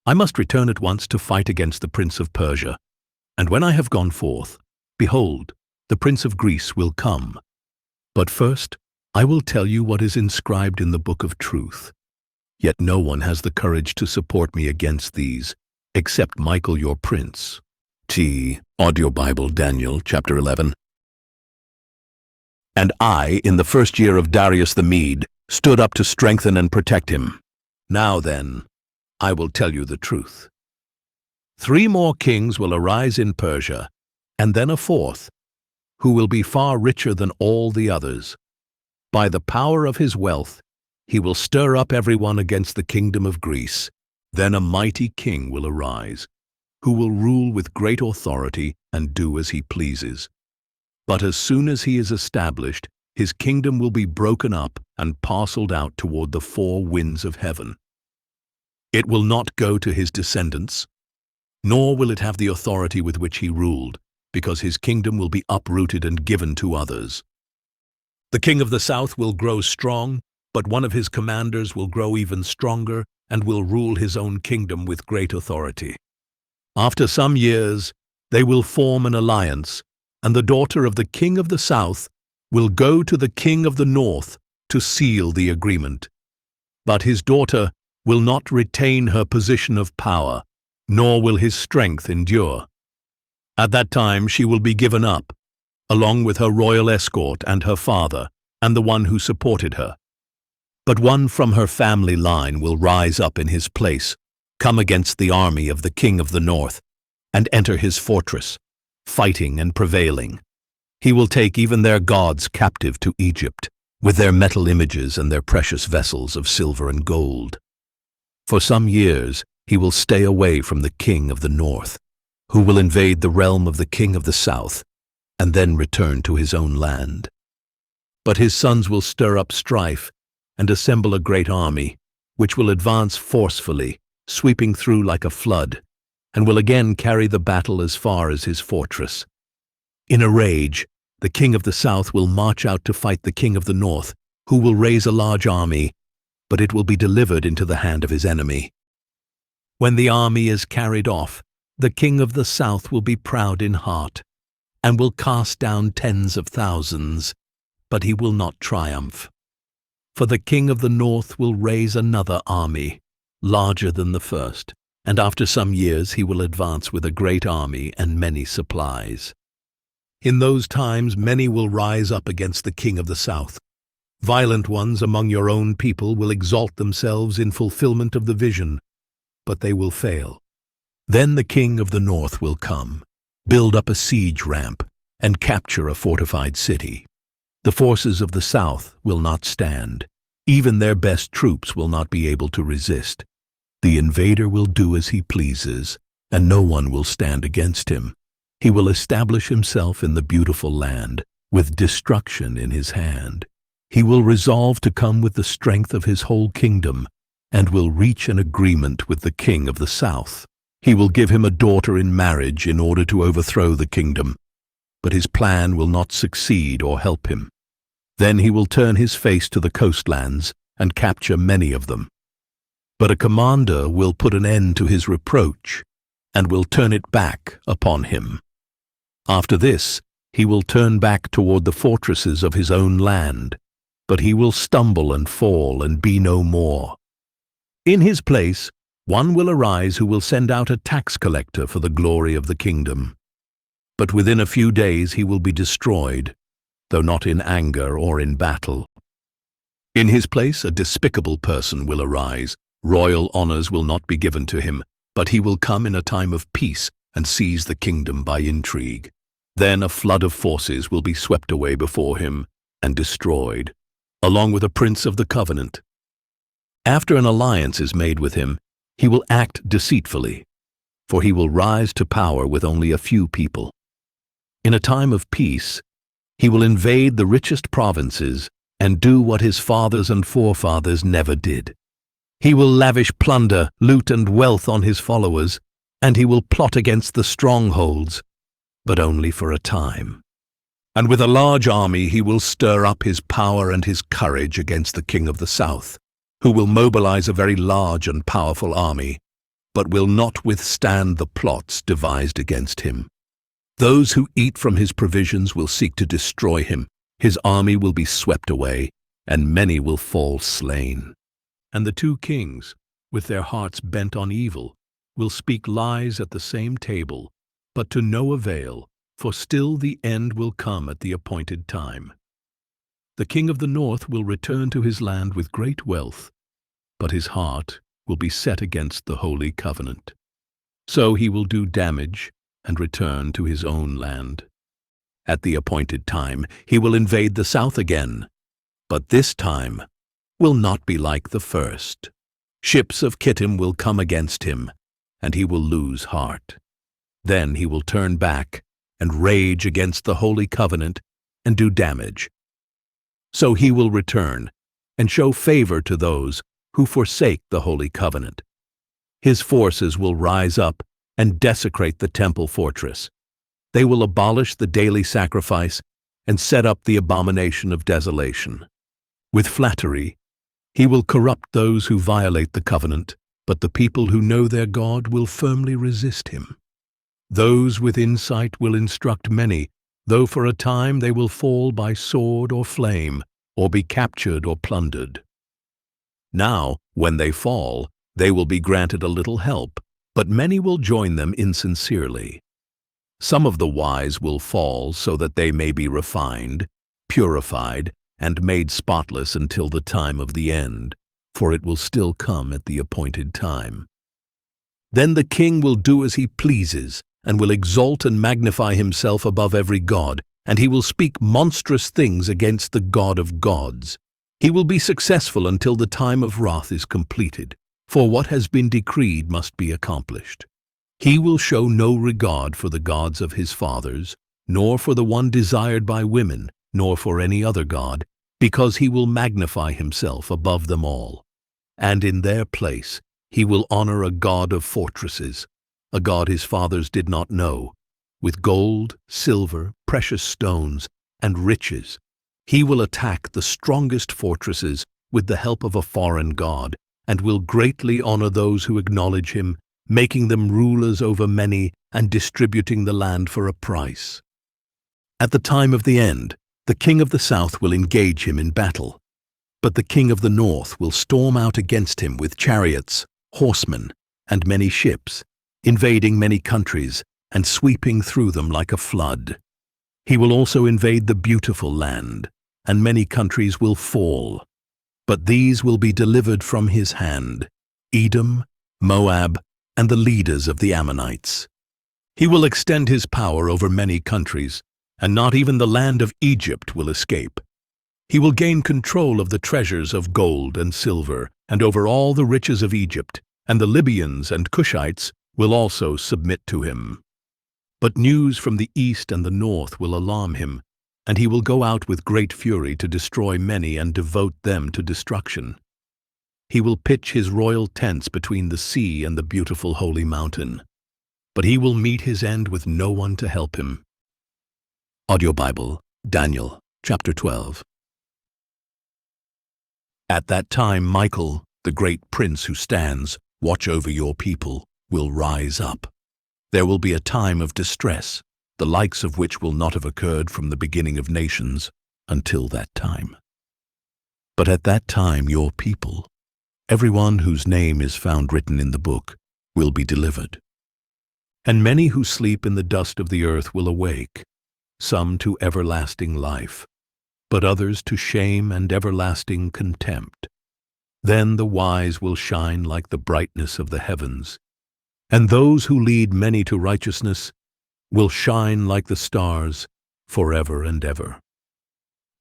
"I must return at once to fight against the prince of Persia. And when I have gone forth, behold, the prince of Greece will come. But first, I will tell you what is inscribed in the book of truth. Yet no one has the courage to support me against these, except Michael your prince." Audio Bible, Daniel, chapter 11. "And I, in the first year of Darius the Mede, stood up to strengthen and protect him. Now then, I will tell you the truth. 3 more kings will arise in Persia, and then a 4th, who will be far richer than all the others. By the power of his wealth, he will stir up everyone against the kingdom of Greece. Then a mighty king will arise, who will rule with great authority and do as he pleases. But as soon as he is established, his kingdom will be broken up and parceled out toward the 4 winds of heaven. It will not go to his descendants, nor will it have the authority with which he ruled, because his kingdom will be uprooted and given to others. The king of the south will grow strong, but one of his commanders will grow even stronger and will rule his own kingdom with great authority. After some years, they will form an alliance, and the daughter of the king of the south will go to the king of the north to seal the agreement. But his daughter will not retain her position of power, nor will his strength endure. At that time she will be given up, along with her royal escort and her father, and the one who supported her. But one from her family line will rise up in his place, come against the army of the king of the north, and enter his fortress, fighting and prevailing. He will take even their gods captive to Egypt, with their metal images and their precious vessels of silver and gold. For some years he will stay away from the king of the north, who will invade the realm of the king of the south, and then return to his own land. But his sons will stir up strife and assemble a great army, which will advance forcefully, sweeping through like a flood, and will again carry the battle as far as his fortress. In a rage, the king of the south will march out to fight the king of the north, who will raise a large army, but it will be delivered into the hand of his enemy. When the army is carried off, the king of the south will be proud in heart, and will cast down tens of thousands, but he will not triumph. For the king of the north will raise another army, larger than the first, and after some years he will advance with a great army and many supplies. In those times many will rise up against the king of the south. Violent ones among your own people will exalt themselves in fulfillment of the vision, but they will fail. Then the king of the north will come, build up a siege ramp, and capture a fortified city. The forces of the south will not stand. Even their best troops will not be able to resist. The invader will do as he pleases, and no one will stand against him. He will establish himself in the beautiful land, with destruction in his hand. He will resolve to come with the strength of his whole kingdom, and will reach an agreement with the king of the south. He will give him a daughter in marriage in order to overthrow the kingdom, but his plan will not succeed or help him. Then he will turn his face to the coastlands and capture many of them. But a commander will put an end to his reproach and will turn it back upon him. After this, he will turn back toward the fortresses of his own land, but he will stumble and fall and be no more. In his place, one will arise who will send out a tax collector for the glory of the kingdom. But within a few days he will be destroyed, though not in anger or in battle. In his place, a despicable person will arise. Royal honors will not be given to him, but he will come in a time of peace and seize the kingdom by intrigue. Then a flood of forces will be swept away before him and destroyed, along with a prince of the covenant. After an alliance is made with him, he will act deceitfully, for he will rise to power with only a few people. In a time of peace, he will invade the richest provinces and do what his fathers and forefathers never did. He will lavish plunder, loot, and wealth on his followers, and he will plot against the strongholds, but only for a time. And with a large army he will stir up his power and his courage against the king of the south, who will mobilize a very large and powerful army, but will not withstand the plots devised against him. Those who eat from his provisions will seek to destroy him. His army will be swept away, and many will fall slain. And the two kings, with their hearts bent on evil, will speak lies at the same table, but to no avail, for still the end will come at the appointed time. The king of the north will return to his land with great wealth, but his heart will be set against the holy covenant. So he will do damage and return to his own land. At the appointed time he will invade the south again, but this time will not be like the first. Ships of Kittim will come against him, and he will lose heart. Then he will turn back and rage against the holy covenant and do damage. So he will return and show favor to those who forsake the holy covenant. His forces will rise up and desecrate the temple fortress. They will abolish the daily sacrifice and set up the abomination of desolation. With flattery, he will corrupt those who violate the covenant, but the people who know their God will firmly resist him. Those with insight will instruct many, though for a time they will fall by sword or flame, or be captured or plundered. Now, when they fall, they will be granted a little help, but many will join them insincerely. Some of the wise will fall so that they may be refined, purified, and made spotless until the time of the end, for it will still come at the appointed time. Then the king will do as he pleases, and will exalt and magnify himself above every god. and he will speak monstrous things against the God of gods. He will be successful until the time of wrath is completed, for what has been decreed must be accomplished. He will show no regard for the gods of his fathers, nor for the one desired by women, nor for any other god, because he will magnify himself above them all. And in their place he will honor a god of fortresses, a god his fathers did not know, with gold, silver, precious stones, and riches. He will attack the strongest fortresses with the help of a foreign god, and will greatly honor those who acknowledge him, making them rulers over many and distributing the land for a price. At the time of the end, the king of the south will engage him in battle, but the king of the north will storm out against him with chariots, horsemen, and many ships, invading many countries and sweeping through them like a flood. He will also invade the beautiful land, and many countries will fall, but these will be delivered from his hand: Edom, Moab, and the leaders of the Ammonites. He will extend his power over many countries, and not even the land of Egypt will escape. He will gain control of the treasures of gold and silver, and over all the riches of Egypt, and the Libyans and Cushites will also submit to him. But news from the east and the north will alarm him, and he will go out with great fury to destroy many and devote them to destruction. He will pitch his royal tents between the sea and the beautiful holy mountain, but he will meet his end with no one to help him. Audio Bible, Daniel, chapter 12. At that time Michael, the great prince who stands, watch over your people, will rise up. There will be a time of distress, the likes of which will not have occurred from the beginning of nations until that time. But at that time your people, everyone whose name is found written in the book, will be delivered. And many who sleep in the dust of the earth will awake, some to everlasting life, but others to shame and everlasting contempt. Then the wise will shine like the brightness of the heavens, and those who lead many to righteousness will shine like the stars forever and ever.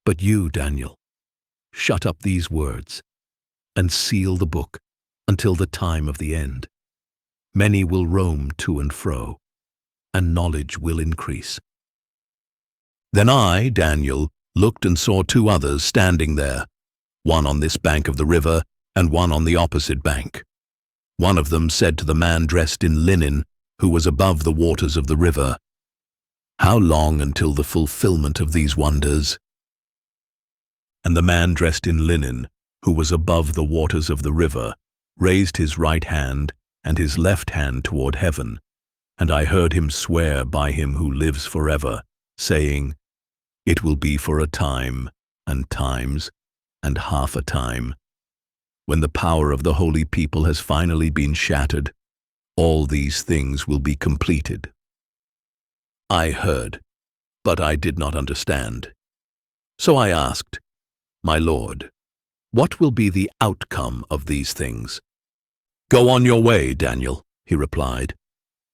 But you, Daniel, shut up these words and seal the book until the time of the end. Many will roam to and fro, and knowledge will increase. Then I, Daniel, looked and saw two others standing there, one on this bank of the river and one on the opposite bank. One of them said to the man dressed in linen, who was above the waters of the river, "How long until the fulfillment of these wonders?" And the man dressed in linen, who was above the waters of the river, raised his right hand and his left hand toward heaven, and I heard him swear by him who lives forever, saying, "It will be for a time, and times, and half a time. When the power of the holy people has finally been shattered, all these things will be completed." I heard, but I did not understand. So I asked, "My Lord, what will be the outcome of these things?" "Go on your way, Daniel," he replied,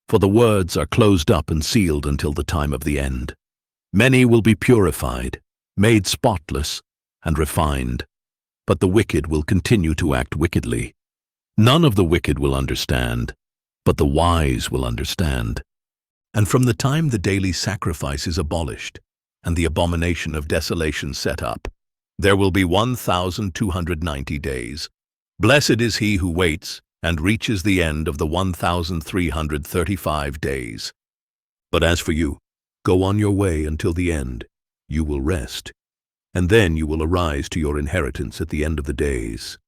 "for the words are closed up and sealed until the time of the end. Many will be purified, made spotless, and refined, but the wicked will continue to act wickedly. None of the wicked will understand, but the wise will understand. And from the time the daily sacrifice is abolished and the abomination of desolation set up, there will be 1,290 days. Blessed is he who waits and reaches the end of the 1,335 days. But as for you, go on your way until the end. You will rest, and then you will arise to your inheritance at the end of the days.